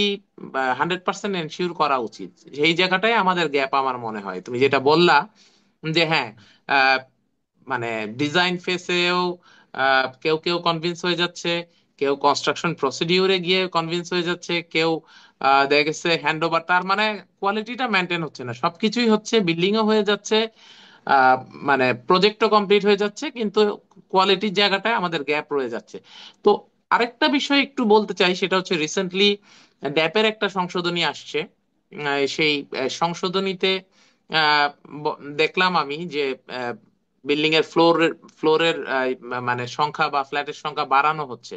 100% এনশিওর করা উচিত। সেই জায়গাটাই আমাদের গ্যাপ আমার মনে হয়। তুমি যেটা বললা যে হ্যাঁ, আহ, মানে ডিজাইন ফেসেও কেউ কেউ কনভিন্স হয়ে যাচ্ছে, কেউ কনস্ট্রাকশন প্রসিডিউরে গিয়ে কনভিন্স হয়ে যাচ্ছে, কেউ দেখা গেছে হ্যান্ড ওভার, তার মানে কোয়ালিটিটা মেনটেন হচ্ছে না। সবকিছুই হচ্ছে, বিল্ডিংও হয়ে যাচ্ছে, আহ, মানে প্রজেক্টও কমপ্লিট হয়ে যাচ্ছে, কিন্তু কোয়ালিটির জায়গাটায় আমাদের গ্যাপ রয়ে যাচ্ছে। তো আরেকটা বিষয় একটু বলতে চাই, সেটা হচ্ছে রিসেন্টলি ড্যাপের একটা সংশোধনী আসছে। সেই সংশোধনীতে দেখলাম আমি যে বিল্ডিং এর ফ্লোরের মানে সংখ্যা বা ফ্ল্যাটের সংখ্যা বাড়ানো হচ্ছে।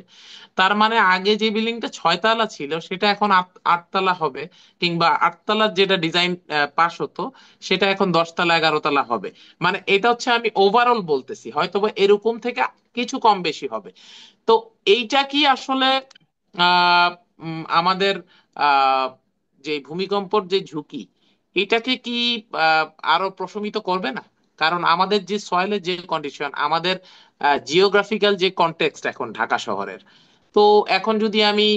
তার মানে আগে যে বিল্ডিংটা 6 তলা ছিল সেটা এখন 8 তলা হবে, কিংবা 8 তলার যেটা ডিজাইন পাস হতো সেটা এখন 10 তলা 11 তলা হবে। মানে এটা হচ্ছে, আমি ওভারঅল বলতেছি, হয়তোবা এরকম থেকে কিছু কম বেশি হবে। তো এইটা কি আসলে আহ আমাদের আহ যে ভূমিকম্পর যে ঝুঁকি, এটাকে কি আহ, আরো প্রশমিত করবে না? কারণ আমাদের যে সয়েলের যে কন্ডিশন, আমাদের জিওগ্রাফিক্যাল যে কনটেক্সট এখন ঢাকা শহরের, তো এখন যদি আমি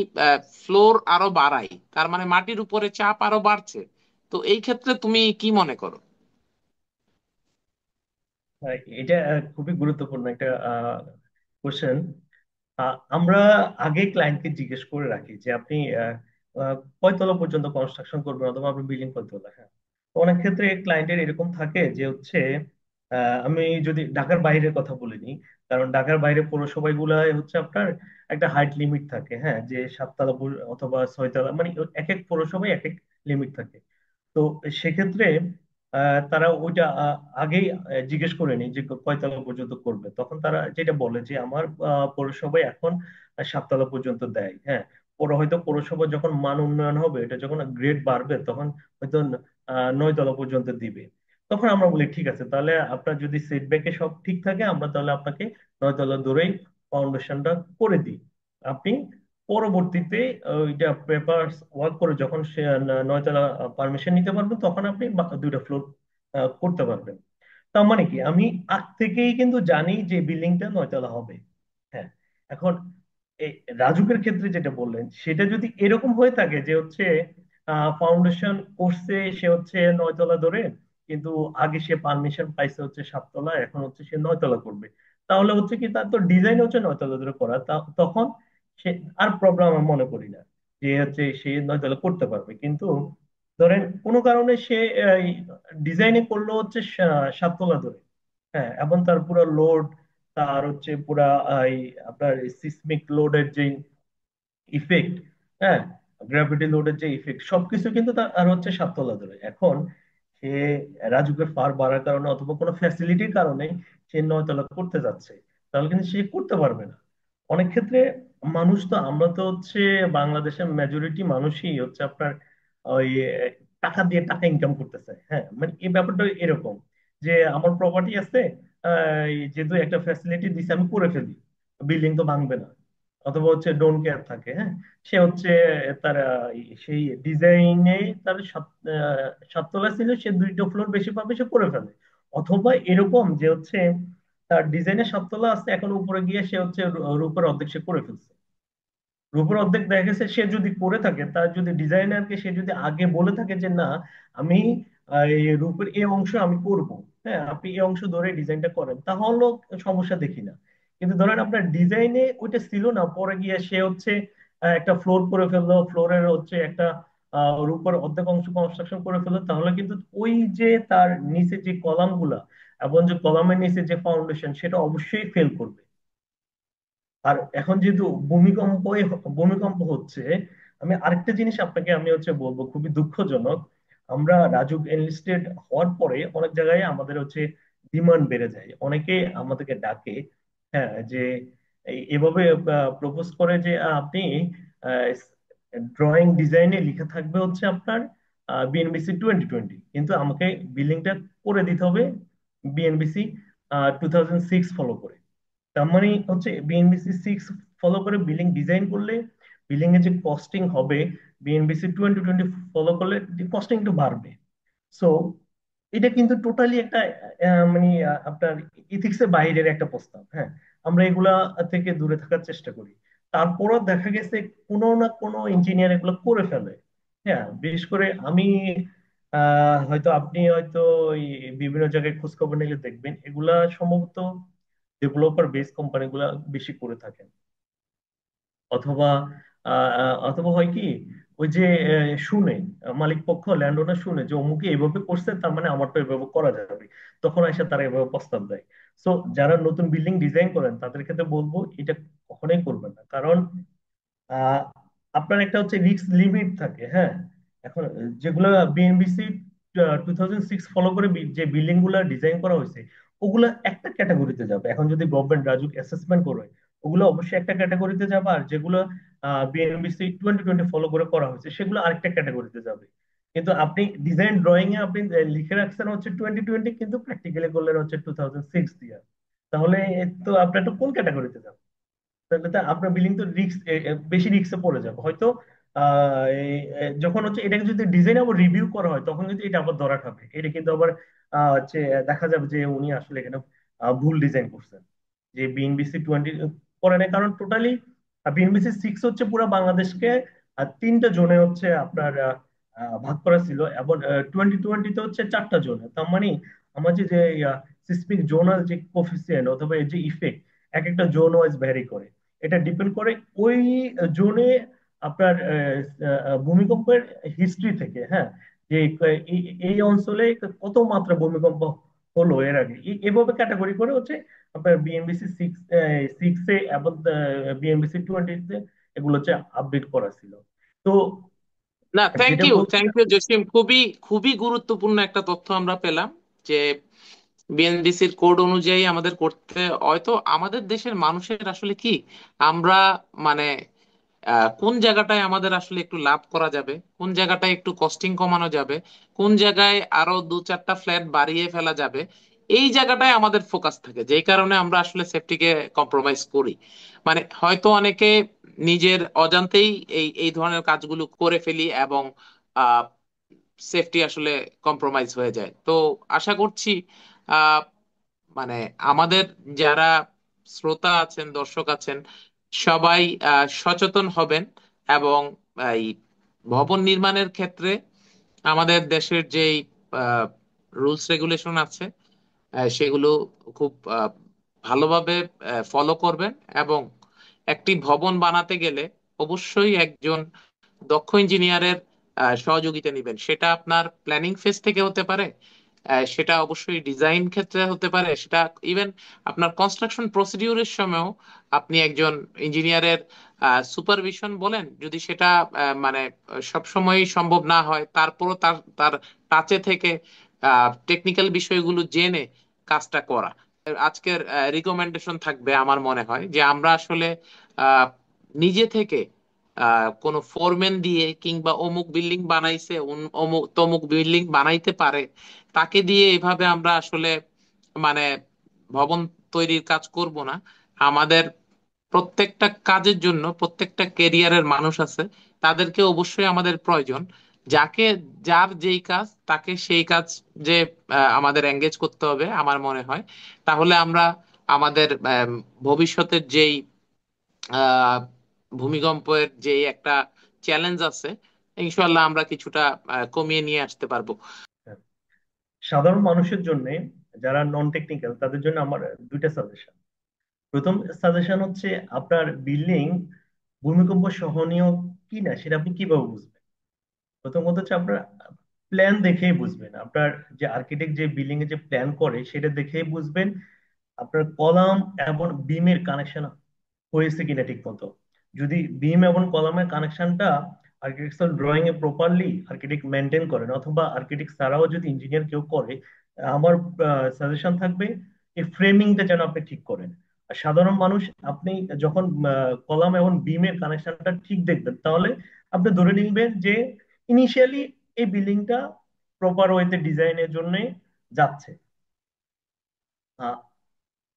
ফ্লোর আরো বাড়াই, তার মানে মাটির উপরে চাপ আরো বাড়ছে। তো এই ক্ষেত্রে তুমি কি মনে করো? এটা খুবই গুরুত্বপূর্ণ একটা কোশ্চেন। আমরা আগে ক্লায়েন্টকে জিজ্ঞেস করে রাখি যে আপনি আহ, আহ, কয়তলা পর্যন্ত কনস্ট্রাকশন করবেন অথবা আপনি বিল্ডিং কয়তলা, হ্যাঁ। তো অনেক ক্ষেত্রে ক্লায়েন্টের এরকম থাকে যে হচ্ছে আমি যদি ঢাকার বাইরের কথা বলিনি, কারণ ঢাকার বাইরে পৌরসভাগুলায় হচ্ছে আপনার একটা হাইট লিমিট থাকে, হ্যাঁ, যে 7 তলা অথবা 6 তলা, মানে এক এক পৌরসভায় এক এক লিমিট থাকে। তো সেক্ষেত্রে তারা ওইটা আগেই জিজ্ঞেস করে নি যে কয়তলা পর্যন্ত করবে। তখন তারা যেটা বলে যে আমার পৌরসভায় এখন 7 তলা পর্যন্ত দেয়, হ্যাঁ। পরে হয়তো পৌরসভা যখন মান উন্নয়ন হবে, এটা যখন গ্রেড বাড়বে, তখন হয়তো 9 তলা পর্যন্ত দিবে। তখন আমরা বলি ঠিক আছে, তাহলে আপনার যদি সেটব্যাকে সব ঠিক থাকে আমরা তাহলে আপনাকে 9 তলা ধরেই ফাউন্ডেশনটা করে দিই। আপনি পরবর্তীতে ওইটা পেপার ওয়ার্ক করে যখন সে 9 তলা পারমিশন নিতে পারবেন, তখন আপনি দুইটা ফ্লোর করতে পারবেন। তার মানে কি আমি আগ থেকেই কিন্তু জানি যে বিল্ডিংটা 9 তলা হবে, হ্যাঁ। এখন এই রাজুকের ক্ষেত্রে যেটা বললেন সেটা যদি এরকম হয়ে থাকে যে হচ্ছে ফাউন্ডেশন করছে সে হচ্ছে 9 তলা ধরে, কিন্তু আগে সে পারমিশন পাইছে হচ্ছে 7 তলা, এখন হচ্ছে সে 9 তলা করবে, তাহলে হচ্ছে কি তার তো ডিজাইন হচ্ছে 9 তলা ধরে করা, তখন সে আর প্রবলেম আমি মনে করি না, যে হচ্ছে সে 9 তলা করতে পারবে। কিন্তু ধরেন কোনো কারণে সে ডিজাইনে করলো হচ্ছে 7 তলা ধরে, হ্যাঁ, এবং তার পুরো লোড, তার হচ্ছে পুরা এই আপনার সিসমিক লোডের যে ইফেক্ট, হ্যাঁ, গ্র্যাভিটি লোডের যে ইফেক্ট, সবকিছু কিন্তু তার আর হচ্ছে 7 তলা ধরে। এখন সে রাজুকের ফার বাড়ার কারণে অথবা কোনো ফ্যাসিলিটির কারণে সে 9 তলা করতে যাচ্ছে, তাহলে কিন্তু সে করতে পারবে না। অনেক ক্ষেত্রে মানুষ তো, আমরা তো হচ্ছে বাংলাদেশের মেজরিটি মানুষই হচ্ছে আপনার ওই টাকা দিয়ে টাকা ইনকাম করতে চায়। হ্যাঁ, মানে এই ব্যাপারটা এরকম যে আমার প্রপার্টি আছে, যেহেতু একটা ফ্যাসিলিটি দিছে আমি করে ফেলি, বিল্ডিং তো ভাঙবে না। অথবা হচ্ছে ডোন্ট কেয়ার থাকে, হ্যাঁ, সে হচ্ছে তার সেই ডিজাইনে তার 7 তলা ছিল, সে 2টো ফ্লোর বেশি পাবে, সে করে ফেলে। অথবা এরকম যে হচ্ছে তার ডিজাইনে 7 তলা আছে, এখন উপরে গিয়ে সে হচ্ছে রূপের অর্ধেক সে করে ফেলছে। রূপের অর্ধেক দেখা গেছে সে যদি করে থাকে, তার যদি ডিজাইনারকে সে যদি আগে বলে থাকে যে না, আমি এই রূপের এই অংশ আমি করব, হ্যাঁ, আপনি এই অংশ ধরে ডিজাইনটা করেন, তাহলে সমস্যা দেখি না। কিন্তু ধরেন আপনার ডিজাইনে ওইটা ছিল না, পরে গিয়ে সে হচ্ছে একটা ফ্লোর করে ফেললো, ফ্লোরের হচ্ছে একটা রূপের অর্ধেক অংশ কনস্ট্রাকশন করে ফেললো, তাহলে কিন্তু ওই যে তার নিচে যে কলাম গুলা এবং যে কলামের নিচে যে ফাউন্ডেশন, সেটা অবশ্যই ফেল করবে। আর এখন যেহেতু ভূমিকম্প হচ্ছে, আমি আরেকটা জিনিস আপনাকে আমি হচ্ছে বলবো, খুবই দুঃখজনক। আমরা রাজুক এনলিস্টেড হওয়ার পরে অনেক জায়গায় আমাদের হচ্ছে ডিমান্ড বেড়ে যায়, অনেকে আমাদেরকে ডাকে, হ্যাঁ, যে এভাবে প্রপোজ করে যে আপনি ড্রয়িং ডিজাইনে লিখে থাকবে হচ্ছে আপনার বিএনবিসি 2020, কিন্তু আমাকে বিল্ডিংটা করে দিতে হবে বিএনবিসি 2006 ফলো করে। তার মানে হচ্ছে বিএনবিসি 6 ফলো করে বিলিং ডিজাইন করলে বিলিং এর যে কস্টিং হবে বিএনবিসি 2020 ফলো করলে কস্টিং একটু বাড়বে। সো এটা কিন্তু টোটালি একটা মানে আপনার ইথিক্স এর বাইরের একটা প্রস্তাব। হ্যাঁ, আমরা এগুলা থেকে দূরে থাকার চেষ্টা করি। তারপরও দেখা গেছে কোনো না কোনো ইঞ্জিনিয়ার এগুলো করে ফেলে। হ্যাঁ, বিশেষ করে আমি হয়তো আপনি হয়তো ওই বিভিন্ন জায়গায় খোঁজ খবর নিলে দেখবেন এগুলা সম্ভবত ডেভেলপার বেস কোম্পানিগুলা বেশি করে থাকেন। অথবা অথবা হয় কি, ওই যে শুনে মালিক পক্ষ ল্যান্ড ওনার শুনে যে অমুকে এভাবে করছে, তার মানে আমারটা এভাবে করা যাবে, তখন এসে তারা এভাবে প্রস্তাব দেয়। সো যারা নতুন বিল্ডিং ডিজাইন করেন তাদের ক্ষেত্রে বলবো এটা কখনোই করবেন না, কারণ আহ, আপনার একটা হচ্ছে রিস্ক লিমিট থাকে। হ্যাঁ, এখন যেগুলো বিএনবিসি 2006 ফলো করে যে বিল্ডিং গুলা ডিজাইন করা হয়েছে, ওগুলা একটা ক্যাটাগরিতে যাবে। এখন যদি গভর্নমেন্ট রাজুক অ্যাসেসমেন্ট করে, ওগুলো অবশ্যই একটা ক্যাটাগরিতে যাবে, আর যেগুলো বিএনবিসি 2020 ফলো করে করা হয়েছে সেগুলো আরেকটা ক্যাটাগরিতে যাবে। কিন্তু আপনি ডিজাইন ড্রয়িং এ আপনি লিখে রাখছেন হচ্ছে 2020, কিন্তু প্র্যাকটিক্যালি করলেন হচ্ছে 2006 দিয়ে, তাহলে তো আপনার তো কোন ক্যাটাগরিতে যাবে? তাহলে তো আপনার বিলিং তো রিস্ক, বেশি রিস্কে পড়ে যাবে হয়তো। যখন হচ্ছে এটাকে যদি ডিজাইন আবার রিভিউ করা হয়, তখন কিন্তু এটা আবার ধরা খাবে, এটা কিন্তু আবার হচ্ছে দেখা যাবে যে উনি আসলে এখানে ভুল ডিজাইন করছেন, যে বিএনবিসি 20 করে না। কারণ টোটালি বিএনবিসি 6 হচ্ছে পুরো বাংলাদেশকে 3টা জোনে হচ্ছে আপনার ভাগ করা ছিল, এবং 2020-তে হচ্ছে 4টা জোনে। তার মানে আমার যে সিসমিক জোনাল যে কোফিসিয়েন্ট অথবা এর যে ইফেক্ট, এক একটা জোন ওয়াইজ ভ্যারি করে। এটা ডিপেন্ড করে ওই জোনে আপনার ভূমিকম্পের হিস্ট্রি থেকে, হ্যাঁ, যে এই অঞ্চলে কত মাত্রা ভূমিকম্প হলো এর আগে, এভাবে ক্যাটাগরি করে হচ্ছে আপনার বিএনবিসি 6 এ এবং বিএনবিসি 20-তে এগুলো হচ্ছে আপডেট করা ছিল। তো না, থ্যাংক যেটা ইউ, থ্যাংক বলছিলাম, ইউ জসিম, খুবই খুবই গুরুত্বপূর্ণ একটা তথ্য আমরা পেলাম যে বিএনবিসির কোড অনুযায়ী আমাদের করতে হয়তো আমাদের দেশের মানুষের আসলে কি আমরা মানে কোন জায়গাটায় আমাদের আসলে একটু লাভ করা যাবে, কোন জায়গাটায় একটু কস্টিং কমানো যাবে, কোন জায়গায় আরো দু চারটা ফ্ল্যাট বাড়িয়ে ফেলা যাবে, এই জায়গাটায় আমাদের ফোকাস থাকে, যেই কারণে আমরা আসলে সেফটিকে কম্প্রোমাইজ করি। মানে হয়তো অনেকে নিজের অজান্তেই এই এই ধরনের কাজগুলো করে ফেলি এবং সেফটি আসলে কম্প্রোমাইজ হয়ে যায়। তো আশা করছি আহ মানে আমাদের যারা শ্রোতা আছেন, দর্শক আছেন, সবাই সচেতন হবেন এবং এই ভবন নির্মাণের ক্ষেত্রে আমাদের দেশের যেই রুলস রেগুলেশন আছে সেগুলো খুব ভালোভাবে ফলো করবেন এবং একটি ভবন বানাতে গেলে অবশ্যই একজন দক্ষ ইঞ্জিনিয়ারের সহযোগিতা নেবেন। সেটা আপনার প্ল্যানিং ফেজ থেকে হতে পারে, সেটা অবশ্যই ডিজাইন ক্ষেত্রে হতে পারে, সেটা ইভেন আপনার কনস্ট্রাকশন প্রসিডিউরের সময়ও আপনি একজন ইঞ্জিনিয়ারের সুপারভিশন বলেন, যদি সেটা মানে সব সময় সম্ভব না হয়, তারপরও তার তার টাচে থেকে টেকনিক্যাল বিষয়গুলো জেনে কাজটা করা। আজকের রিকমেন্ডেশন থাকবে আমার মনে হয় যে আমরা আসলে আহ, নিজে থেকে কোনো ফোরম্যান দিয়ে, কিংবা অমুক বিল্ডিং বানাইছে অমুক তমুক বিল্ডিং বানাইতে পারে, তাকে দিয়ে এভাবে আমরা আসলে মানে ভবন তৈরির কাজ করব না। আমাদের প্রত্যেকটা কাজের জন্য প্রত্যেকটা কেরিয়ারের মানুষ আছে, তাদেরকে অবশ্যই আমাদের প্রয়োজন। যাকে যার যেই কাজ তাকে সেই কাজ যে আমাদের এঙ্গেজ করতে হবে আমার মনে হয়। তাহলে আমরা আমাদের ভবিষ্যতের যেই আহ ভূমিকম্পের যে একটা চ্যালেঞ্জ আছে, ইনশাল্লাহ আমরা কিছুটা কমিয়ে নিয়ে আসতে পারবো। সাধারণ মানুষের জন্য, যারা নন টেকনিক্যাল, তাদের জন্য আমার দুইটা সাজেশন। প্রথম সাজেশন হচ্ছে, আপনার বিল্ডিং ভূমিকম্প সহনীয় কিনা সেটা আপনি কিভাবে বুঝবেন? প্রথম কথা হচ্ছে, আপনার প্ল্যান দেখেই বুঝবেন। আপনার যে আর্কিটেক্ট যে বিল্ডিং এর যে প্ল্যান করে সেটা দেখেই বুঝবেন আপনার কলাম এবং বিমের কানেকশন হয়েছে কিনা ঠিক মতো। যদি বিম এবং কলামের কানেকশনটা আর্কিটেকচারাল ড্রয়িং এ প্রপারলি আর্কিটেক্ট মেনটেন করেন, অথবা আর্কিটেক্ট ছাড়াও যদি ইঞ্জিনিয়ার কেউ করে, আমার সাজেশন থাকবে এই ফ্রেমিংটা যেন আপনি ঠিক করেন। আর সাধারণ মানুষ, আপনি যখন কলাম এবং বিমের কানেকশনটা ঠিক দেখবেন, তাহলে আপনি ধরে নিবেন যে ইনিশিয়ালি এই বিল্ডিংটা প্রপার ওয়েতে ডিজাইনের জন্য যাচ্ছে।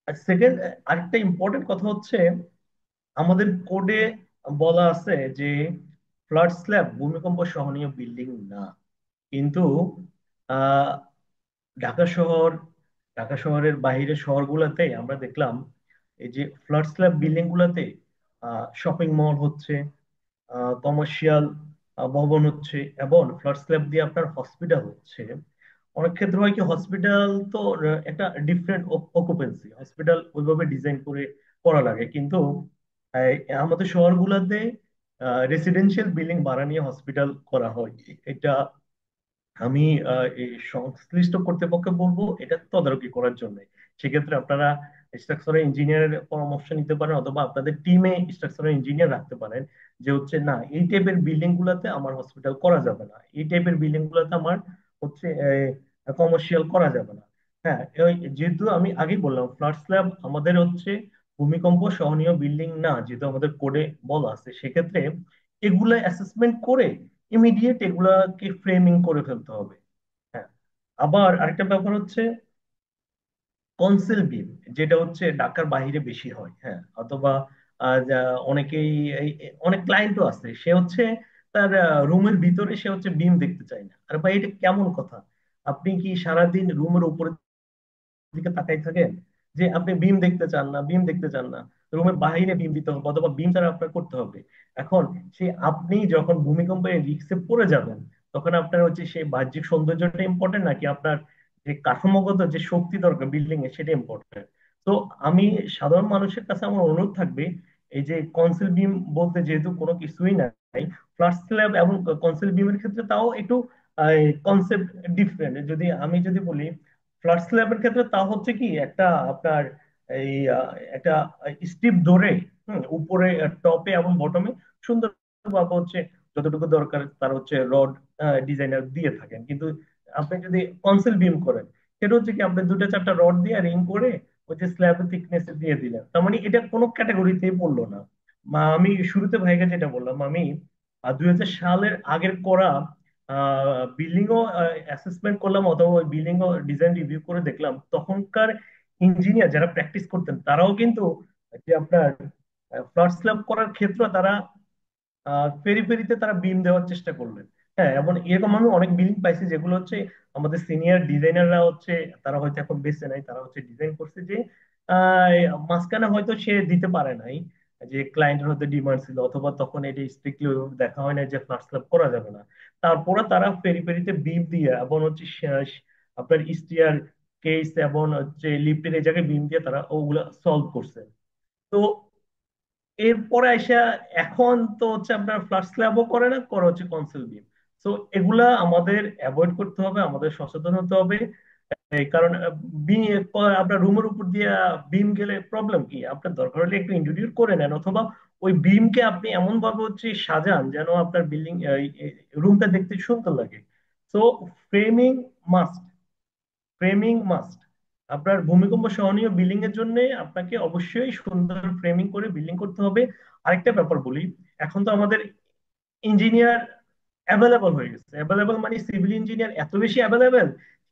আর সেকেন্ড, আরেকটা ইম্পর্টেন্ট কথা হচ্ছে, আমাদের কোডে বলা আছে যে ফ্লাড স্ল্যাব ভূমিকম্প সহনীয় বিল্ডিং না। কিন্তু আহ ঢাকা শহর, ঢাকা শহরের বাইরের শহরগুলোতে আমরা দেখলাম এই যে ফ্লাড স্ল্যাব বিল্ডিং গুলাতে শপিং মল হচ্ছে, কমার্শিয়াল ভবন হচ্ছে, এবং ফ্লাড স্ল্যাব দিয়ে আপনার হসপিটাল হচ্ছে। অনেক ক্ষেত্রে হয় কি, হসপিটাল তো একটা ডিফারেন্ট অকুপেন্সি, হসপিটাল ওইভাবে ডিজাইন করে করা লাগে, কিন্তু আহ, আমাদের শহরগুলোতে রেসিডেন্সিয়াল বিল্ডিং ভাড়া নিয়ে হসপিটাল করা হয়। এটা আমি এই সংশ্লিষ্ট কর্তৃপক্ষকে বলবো এটা তদারকি করার জন্য। সেক্ষেত্রে আপনারা স্ট্রাকচারাল ইঞ্জিনিয়ারের পরামর্শ নিতে পারেন, অথবা আপনাদের টিমে স্ট্রাকচারাল ইঞ্জিনিয়ার রাখতে পারেন, যে হচ্ছে না, এই টাইপের বিল্ডিং গুলাতে আমার হসপিটাল করা যাবে না, এই টাইপের বিল্ডিং গুলাতে আমার হচ্ছে কমার্শিয়াল করা যাবে না। হ্যাঁ, যেহেতু আমি আগেই বললাম ফ্ল্যাট স্ল্যাব আমাদের হচ্ছে ভূমিকম্প সহনীয় বিল্ডিং না, যেহেতু আমাদের কোডে বলা আছে, সেক্ষেত্রে এগুলা অ্যাসেসমেন্ট করে ইমিডিয়েট এগুলাকে ফ্রেমিং করে ফেলতে হবে। হ্যাঁ, আবার আরেকটা ব্যাপার হচ্ছে কনসেল বিম, যেটা হচ্ছে ঢাকার বাইরে বেশি হয়। হ্যাঁ, অথবা অনেকেই অনেক ক্লায়েন্টও আছে, সে হচ্ছে তার রুমের ভিতরে সে হচ্ছে বিম দেখতে চায় না। আর ভাই, এটা কেমন কথা? আপনি কি সারাদিন রুমের উপরে দিকে তাকাই থাকেন যে আপনি বিম দেখতে চান না, বিম দেখতে চান না? রুমের বাইরে বিম দিতে হবে, অথবা বিম ছাড়া আপনার করতে হবে। এখন সে আপনি যখন ভূমিকম্পে রিস্কে পড়ে যাবেন, তখন আপনার হচ্ছে সেই বাহ্যিক সৌন্দর্যটা ইম্পর্টেন্ট, নাকি আপনার যে কাঠামোগত যে শক্তি দরকার বিল্ডিং এ সেটা ইম্পর্টেন্ট? তো আমি সাধারণ মানুষের কাছে আমার অনুরোধ থাকবে, এই যে কনসিল বিম বলতে যেহেতু কোনো কিছুই নাই, ফ্ল্যাট স্ল্যাব এবং কনসিল বিমের ক্ষেত্রে তাও একটু কনসেপ্ট ডিফারেন্ট। যদি বলি ফ্ল্যাট স্ল্যাবের ক্ষেত্রে, তা হচ্ছে কি একটা আপনার এই একটা স্টিপ ধরে, উপরে টপে এবং বটমে সুন্দর ভাবে হচ্ছে যতটুকু দরকার তার হচ্ছে রড ডিজাইনার দিয়ে থাকেন। কিন্তু আপনি যদি কনসিল বিম করেন, সেটা হচ্ছে কি আপনি দুটো চারটা রড দিয়ে রিং করে ওই যে স্ল্যাবের থিকনেস দিয়ে দিলেন, তার মানে এটা কোনো ক্যাটাগরিতেই পড়লো না। আমি শুরুতে ভাইকে যেটা বললাম, আমি 2000 সালের আগের করা বিল্ডিং ও অ্যাসেসমেন্ট করলাম, অথবা ওই বিল্ডিং ও ডিজাইন রিভিউ করে দেখলাম, তখনকার ইঞ্জিনিয়ার যারা প্র্যাকটিস করতেন তারাও কিন্তু যে আপনার ফ্ল্যাট স্ল্যাব করার ক্ষেত্রে তারা ফেরি ফেরিতে তারা বিম দেওয়ার চেষ্টা করলেন। হ্যাঁ, এবং এরকম আমি অনেক বিল্ডিং পাইছি যেগুলো হচ্ছে আমাদের সিনিয়র ডিজাইনাররা হচ্ছে, তারা হয়তো এখন বেঁচে নাই, তারা হচ্ছে ডিজাইন করছে যে মাঝখানে হয়তো সে দিতে পারে নাই, যে ক্লায়েন্টের হয়তো ডিমান্ড ছিল, অথবা তখন এটা স্ট্রিক্টলি দেখা হয় না যে ফ্ল্যাট স্ল্যাব করা যাবে না। তারপরে তারা ফেরি ফেরিতে বিম দিয়ে এবং হচ্ছে আপনার স্টিয়ার কেস এবং হচ্ছে লিফটের এই জায়গায় বিম দিয়ে তারা ওগুলা সলভ করছে। তো এরপরে আইসা এখন তো হচ্ছে আপনার ফ্ল্যাট স্ল্যাবও করে না, করে হচ্ছে কনসোল বিম। তো এগুলা আমাদের অ্যাভয়েড করতে হবে, আমাদের সচেতন হতে হবে। এই কারণ আপনার রুমের উপর দিয়ে বিম গেলে প্রবলেম কি? আপনার দরকার হলে একটু ইন্টেরিয়র করে নেন, অথবা ওই বিমকে আপনি এমন ভাবে হচ্ছে সাজান যেন আপনার বিল্ডিং রুমটা দেখতে সুন্দর লাগে। So framing must, framing must. আপনার ভূমিকম্প সহনীয় বিল্ডিং এর জন্য আপনাকে অবশ্যই সুন্দর ফ্রেমিং করে বিল্ডিং করতে হবে। আরেকটা ব্যাপার বলি, এখন তো আমাদের ইঞ্জিনিয়ার অ্যাভেলেবল হয়ে গেছে। অ্যাভেলেবল মানে সিভিল ইঞ্জিনিয়ার এত বেশি অ্যাভেলেবল,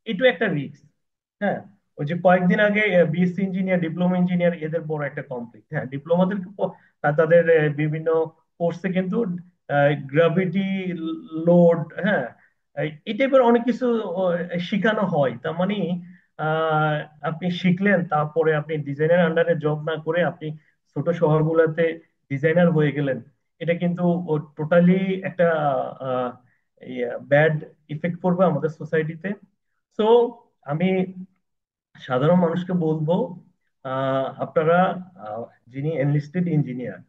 এটাও একটা রিস্ক। হ্যাঁ, ওই যে কয়েকদিন আগে বিএসসি ইঞ্জিনিয়ার, ডিপ্লোমা ইঞ্জিনিয়ার এদের বড় একটা কমপ্লিট, হ্যাঁ ডিপ্লোমাদের তাদের বিভিন্ন কোর্সে কিন্তু গ্রাভিটি লোড, হ্যাঁ এই টাইপের অনেক কিছু শেখানো হয়। তার মানে আহ, আপনি শিখলেন, তারপরে আপনি ডিজাইনার আন্ডারে জব না করে আপনি ছোট শহরগুলোতে ডিজাইনার হয়ে গেলেন, এটা কিন্তু টোটালি একটা ব্যাড ইফেক্ট পড়বে আমাদের সোসাইটিতে। সো আমি সাধারণ মানুষকে বলবো, আপনারা আহ, যিনি এনলিস্টেড ইঞ্জিনিয়ার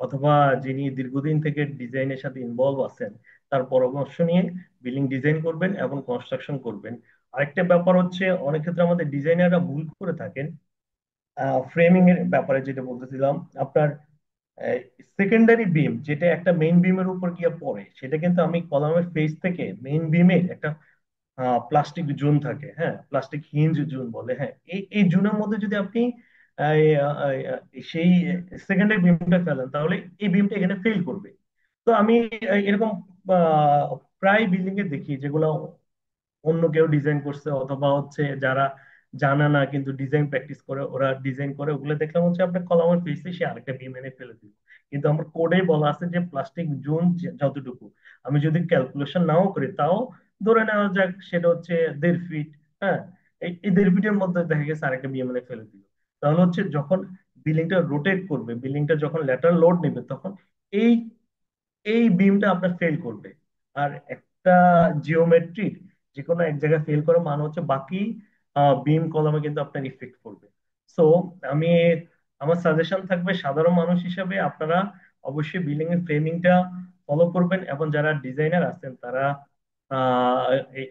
অথবা যিনি দীর্ঘদিন থেকে ডিজাইনের সাথে ইনভলভ আছেন, তার পরামর্শ নিয়ে বিল্ডিং ডিজাইন করবেন এবং কনস্ট্রাকশন করবেন। আরেকটা ব্যাপার হচ্ছে, অনেক ক্ষেত্রে আমাদের ডিজাইনাররা ভুল করে থাকেন ফ্রেমিং এর ব্যাপারে, যেটা বলতেছিলাম আপনার সেকেন্ডারি বিম যেটা একটা মেইন বিমের উপর গিয়ে পড়ে, সেটা কিন্তু আমি কলামের ফেস থেকে মেইন বিমের একটা প্লাস্টিক জোন থাকে, হ্যাঁ প্লাস্টিক হিঞ্জ জোন বলে, হ্যাঁ এই এই জোনের মধ্যে যদি আপনি আহ, সেই সেকেন্ডারি বিমটা ফেলেন, তাহলে এই বিমটা এখানে ফেল করবে। তো আমি এরকম আহ, প্রায় বিল্ডিং এ দেখি যেগুলো অন্য কেউ ডিজাইন করছে, অথবা হচ্ছে যারা জানা না কিন্তু ডিজাইন প্র্যাকটিস করে ওরা ডিজাইন করে, ওগুলো দেখলাম হচ্ছে আপনার কলামের ফেসে সে আরেকটা বিম এনে ফেলে দিল। কিন্তু আমার কোডে বলা আছে যে প্লাস্টিক জোন যতটুকু, আমি যদি ক্যালকুলেশন নাও করি তাও ধরে নেওয়া যাক সেটা হচ্ছে 1.5 ফিট, হ্যাঁ এই 1.5 ফিটের মধ্যে দেখা গেছে আরেকটা বিম এনে ফেলে দিল। তাহলে হচ্ছে যখন বিল্ডিংটা রোটেট করবে, বিল্ডিংটা যখন ল্যাটারাল লোড নেবে, তখন এই এই বিমটা আপনার ফেল করবে। আর একটা জিওমেট্রিক যে কোনো এক জায়গায় ফেল করে মানে হচ্ছে বাকি বিম কলামে কিন্তু আপনার ইফেক্ট পড়বে। সো আমি, আমার সাজেশন থাকবে সাধারণ মানুষ হিসেবে আপনারা অবশ্যই বিল্ডিং এর ফ্রেমিংটা ফলো করবেন, এবং যারা ডিজাইনার আছেন তারা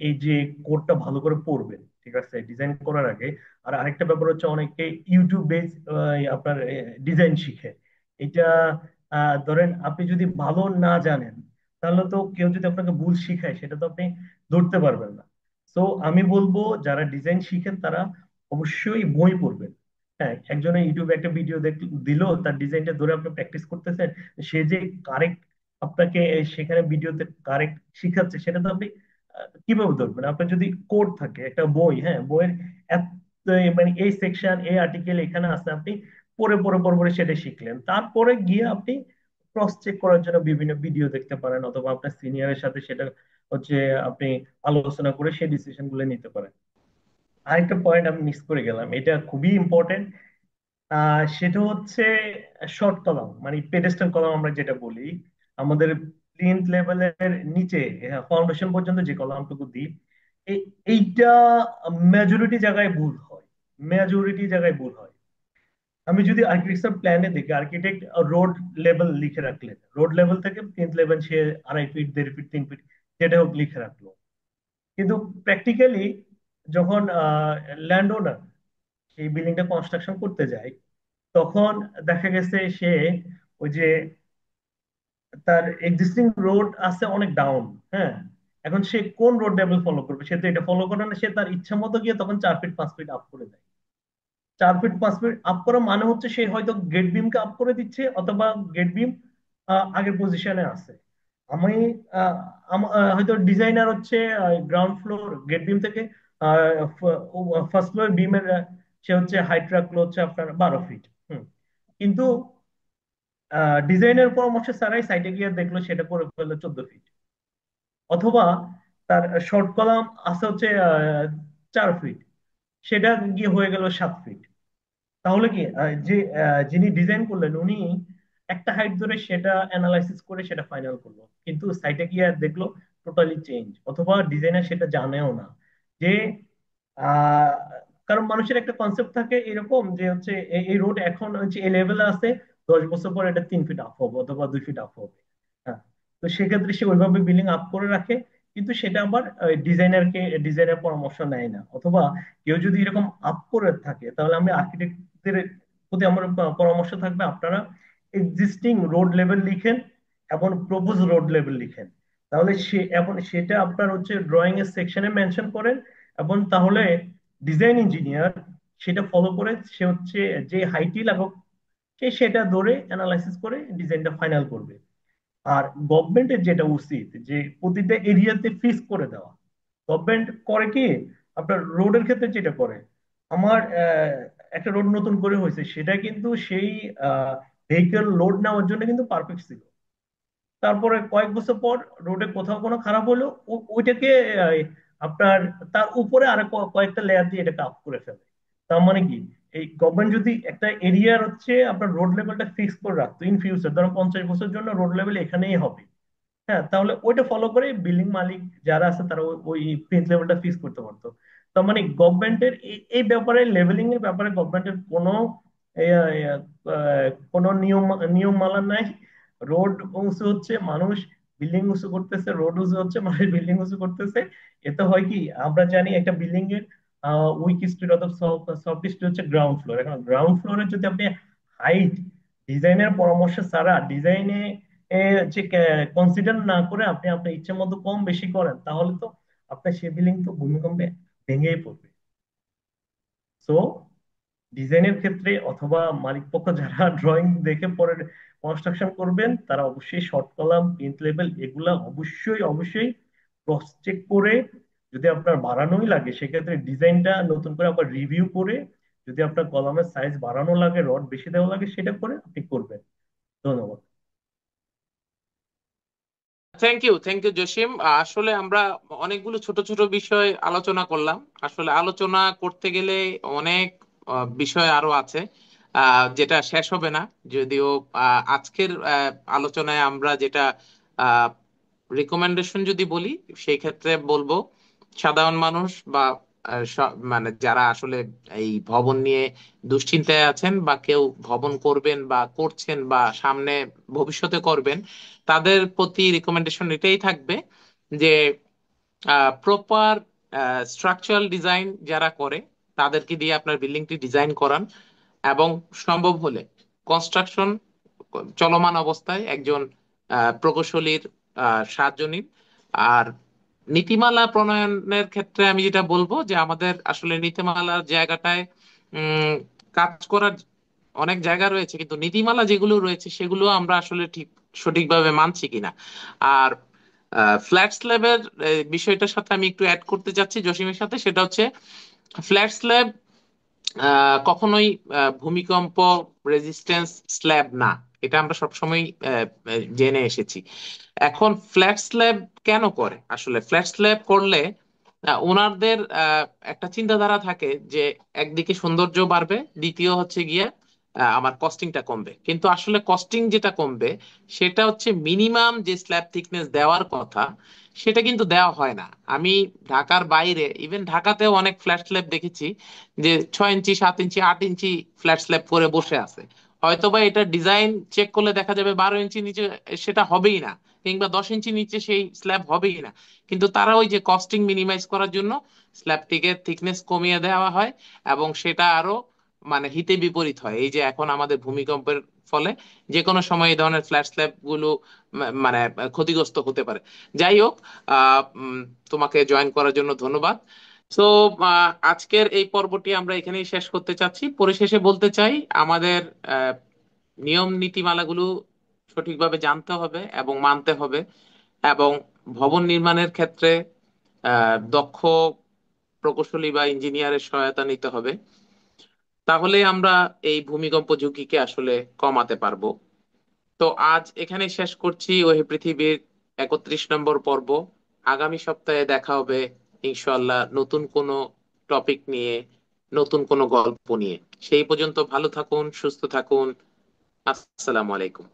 এই যে কোডটা ভালো করে পড়বেন, ঠিক আছে ডিজাইন করার আগে। আর আরেকটা ব্যাপার হচ্ছে, অনেকে ইউটিউব বেস আপনার ডিজাইন শিখে। এটা ধরেন আপনি যদি ভালো না জানেন, তাহলে তো কেউ যদি আপনাকে ভুল শিখায় সেটা তো আপনি ধরতে পারবেন না। তো আমি বলবো যারা ডিজাইন শিখেন তারা অবশ্যই বই পড়বেন। হ্যাঁ, একজনের ইউটিউবে একটা ভিডিও দিল, তার ডিজাইনটা ধরে আপনি প্র্যাকটিস করতেছেন, সে যে কারেক্ট আপনাকে সেখানে ভিডিওতে কারেক্ট শিখাচ্ছে, সেটা তো আপনি কিভাবে ধরবেন? আপনার যদি কোড থাকে একটা বই, হ্যাঁ বইয়ের মানে এই সেকশন এই আর্টিকেল এখানে আছে, আপনি পড়ে পড়ে পড়ে পড়ে সেটা শিখলেন, তারপরে গিয়ে আপনি ক্রস চেক করার জন্য বিভিন্ন ভিডিও দেখতে পারেন, অথবা আপনার সিনিয়রের সাথে সেটা হচ্ছে আপনি আলোচনা করে সেই ডিসিশন গুলো নিতে পারেন। আরেকটা পয়েন্ট আমি মিস করে গেলাম, এটা খুবই ইম্পর্টেন্ট। সেটা হচ্ছে শর্ট কলাম মানে পেডেস্টাল কলাম আমরা যেটা বলি, আমাদের প্লিন্থ লেভেলের নিচে ফাউন্ডেশন পর্যন্ত যে কলামটুকু দিই, এইটা মেজরিটি জায়গায় ভুল হয়, মেজরিটি জায়গায় ভুল হয়। আমি যদি আর্কিটেকচার প্ল্যানে দেখি, আর্কিটেক্ট রোড লেভেল লিখে রাখলেন, রোড লেভেল থেকে প্লিন্থ লেভেল সে 2.5 ফিট 1.5 ফিট 3 ফিট যেটা হোক লিখে রাখলো, কিন্তু প্র্যাকটিক্যালি যখন ল্যান্ড ওনার সেই বিল্ডিংটা কনস্ট্রাকশন করতে যায়, তখন দেখা গেছে সে ওই যে তার এক্সিস্টিং রোড আছে অনেক ডাউন, হ্যাঁ এখন সে কোন রোড লেভেল ফলো করবে? সে তো এটা ফলো করে না, সে তার ইচ্ছা মতো গিয়ে তখন 4 ফিট 5 ফিট আপ করে দেয়। 4 ফিট 5 ফিট আপ করা মানে হচ্ছে সে হয়তো গেট বিমকে আপ করে দিচ্ছে, অথবা গেট বিম আগের পজিশনে আছে। আমি হয়তো ডিজাইনার হচ্ছে গ্রাউন্ড ফ্লোর গেট বিম থেকে ফার্স্ট ফ্লোর বিমের সে হচ্ছে হাইট রাখলো হচ্ছে আপনার 12 ফিট। হুম, কিন্তু ডিজাইনের পরামর্শ ছাড়াই সাইটে গিয়ে দেখলো সেটা করে ফেললো 14 ফিট। অথবা তার শর্ট কলাম আছে হচ্ছে 4 ফিট, সেটা গিয়ে হয়ে গেল 7 ফিট। তাহলে কি যিনি ডিজাইন করলেন উনি একটা হাইট ধরে সেটা অ্যানালাইসিস করে সেটা ফাইনাল করলো, কিন্তু সাইটে গিয়ে দেখলো টোটালি চেঞ্জ, অথবা ডিজাইনার সেটা জানেও না যে আহ, কারণ মানুষের একটা কনসেপ্ট থাকে এরকম যে হচ্ছে এই রোড এখন হচ্ছে এই লেভেলে আছে, 10 বছর পর এটা 3 ফিট আপ হবে অথবা 2 ফিট আপ হবে। হ্যাঁ, তো সেক্ষেত্রে সে ওইভাবে বিল্ডিং আপ করে রাখে, কিন্তু সেটা আবার ডিজাইনার পরামর্শ নেয় না। অথবা কেউ যদি এরকম আপ করে থাকে, তাহলে আমি আর্কিটেক্টদের প্রতি আমার পরামর্শ থাকবে, আপনারা এক্সিস্টিং রোড লেভেল লিখেন এবং প্রপোজ রোড লেভেল লিখেন। তাহলে এবং সেটা আপনার হচ্ছে ড্রয়িং এর সেকশনে মেনশন করেন, এবং তাহলে ডিজাইন ইঞ্জিনিয়ার সেটা ফলো করে সে হচ্ছে যে হাইটই লাগুক, সে সেটা ধরে অ্যানালাইসিস করে ডিজাইনটা ফাইনাল করবে। আর গভর্নমেন্টের যেটা উচিত যে প্রতিটা এরিয়াতে ফিক্স করে দেওয়া। গভর্নমেন্ট করে কি, আপনার রোডের ক্ষেত্রে যেটা করে, আমার একটা রোড নতুন করে হয়েছে, সেটা কিন্তু সেই ভেহিকেল লোড নেওয়ার জন্য কিন্তু পারফেক্ট ছিল। তারপরে কয়েক বছর পর রোডে কোথাও কোনো খারাপ হলো, ওইটাকে আহ, আপনার তার উপরে আরো কয়েকটা লেয়ার দিয়ে এটাকে আপ করে ফেলে। তার মানে কি, এই গভর্নমেন্ট যদি একটা এরিয়ার হচ্ছে আপনার রোড লেভেলটা ফিক্স করে রাখতো ইন ফিউচার, ধরুন 50 বছর জন্য রোড লেভেল এখানেই হবে, হ্যাঁ, তাহলে ওইটা ফলো করে বিল্ডিং মালিক যারা আছে তারা ওই প্রিন্স লেভেলটা ফিক্স করতে পারতো। তার মানে গভর্নমেন্টের এই ব্যাপারে, লেভেলিং এর ব্যাপারে গভর্নমেন্টের কোনো এ, এ, কোনো নিয়ম মালা নাই। রোড উঁচু হচ্ছে, মানুষ বিল্ডিং উঁচু করতেছে, রোড উঁচু হচ্ছে, মানুষ বিল্ডিং উঁচু করতেছে। এতে হয় কি, আমরা জানি একটা বিল্ডিং এর উইক স্ট্রিট অথবা সফট স্ট্রিট হচ্ছে গ্রাউন্ড ফ্লোর। এখন গ্রাউন্ড ফ্লোরে যদি আপনি হাইট ডিজাইনের পরামর্শ ছাড়া ডিজাইনে যে কনসিডার না করে আপনি আপনার ইচ্ছে মতো কম বেশি করেন, তাহলে তো আপনার সে বিল্ডিং তো ভূমিকম্পে ভেঙেই পড়বে। সো ডিজাইনের ক্ষেত্রে অথবা মালিক পক্ষ যারা ড্রয়িং দেখে পরে কনস্ট্রাকশন করবেন, তারা অবশ্যই শর্ট কলাম, প্রিন্ট লেভেল এগুলা অবশ্যই অবশ্যই ক্রস চেক করে, যদি আপনার বাড়ানোই লাগে সেক্ষেত্রে ডিজাইনটা নতুন করে আবার রিভিউ করে, যদি আপনার কলামের সাইজ বাড়ানো লাগে, রড বেশি দেওয়া লাগে, সেটা করে আপনি করবেন। ধন্যবাদ। Thank you Jasim. আসলে আমরা অনেকগুলো ছোট ছোট বিষয় আলোচনা করলাম। আসলে আলোচনা করতে গেলে অনেক বিষয় আরো আছে, যেটা শেষ হবে না। যদিও আজকের আলোচনায় আমরা যেটা রিকমেন্ডেশন যদি বলি, সেই ক্ষেত্রে বলবো সাধারণ মানুষ বা মানে যারা আসলে এই ভবন নিয়ে দুশ্চিন্তায় আছেন, বা কেউ ভবন করবেন বা করছেন বা সামনে ভবিষ্যতে করবেন, তাদের প্রতি রিকমেন্ডেশন এটাই থাকবে যে প্রপার স্ট্রাকচারাল ডিজাইন যারা করে তাদেরকে দিয়ে আপনার বিল্ডিংটি ডিজাইন করান, এবং সম্ভব হলে কনস্ট্রাকশন চলমান অবস্থায় একজন প্রকৌশলীর সাহায্য নিন। আর নীতিমালা প্রণয়নের ক্ষেত্রে আমি যেটা বলবো যে আমাদের আসলে নীতিমালার জায়গাটায় উম, কাজ করার অনেক জায়গা রয়েছে, কিন্তু নীতিমালা যেগুলো রয়েছে সেগুলো আমরা আসলে ঠিক সঠিকভাবে মানছি কিনা। আর ফ্ল্যাট স্ল্যাবের বিষয়টার সাথে আমি একটু অ্যাড করতে চাচ্ছি জসিমের সাথে, সেটা হচ্ছে ফ্ল্যাট স্ল্যাব কখনোই ভূমিকম্প রেজিস্ট্যান্স স্ল্যাব না। এটা আমরা সবসময় জেনে এসেছি। এখন ফ্ল্যাট স্ল্যাব কেন করে? আসলে ফ্ল্যাট স্ল্যাব করলে ওনারদের একটা চিন্তাধারা থাকে যে একদিকে সৌন্দর্য বাড়বে, দ্বিতীয় হচ্ছে গিয়ে আমার কস্টিংটা কমবে। কিন্তু আসলে কস্টিং যেটা কমবে সেটা হচ্ছে মিনিমাম যে স্ল্যাব থিকনেস দেওয়ার কথা সেটা কিন্তু দেওয়া হয় না। আমি ঢাকার বাইরে, ইভেন ঢাকাতেও অনেক ফ্ল্যাট স্ল্যাব দেখেছি যে 6 ইঞ্চি, 7 ইঞ্চি, 8 ইঞ্চি ফ্ল্যাট স্ল্যাব করে বসে আছে। হয়তোবা এটা ডিজাইন চেক করলে দেখা যাবে 12 ইঞ্চি নিচে সেটা হবেই না, কিংবা 10 ইঞ্চি নিচে সেই স্ল্যাব হবেই না। কিন্তু তারা ওই যে কস্টিং মিনিমাইজ করার জন্য স্ল্যাবটিকে থিকনেস কমিয়ে দেওয়া হয়, এবং সেটা আরো মানে হিতে বিপরীত হয়। এই যে এখন আমাদের ভূমিকম্পের ফলে যে কোনো সময় এই ধরনের ফ্ল্যাট স্ল্যাব গুলো মানে ক্ষতিগ্রস্ত হতে পারে। যাই হোক, তোমাকে জয়েন করার জন্য ধন্যবাদ। তো আজকের এই পর্বটি আমরা এখানেই শেষ করতে চাচ্ছি। পরিশেষে বলতে চাই, আমাদের আহ, নিয়ম নীতিমালাগুলো সঠিকভাবে জানতে হবে এবং মানতে হবে, এবং ভবন নির্মাণের ক্ষেত্রে দক্ষ প্রকৌশলী বা ইঞ্জিনিয়ারের সহায়তা নিতে হবে। তাহলে আমরা এই ভূমিকম্প ঝুঁকিকে আসলে কমাতে পারবো। তো আজ এখানে শেষ করছি ওই পৃথিবীর 31 নম্বর পর্ব। আগামী সপ্তাহে দেখা হবে ইনশাল্লাহ নতুন কোনো টপিক নিয়ে, নতুন কোনো গল্প নিয়ে। সেই পর্যন্ত ভালো থাকুন, সুস্থ থাকুন। আসসালামু আলাইকুম।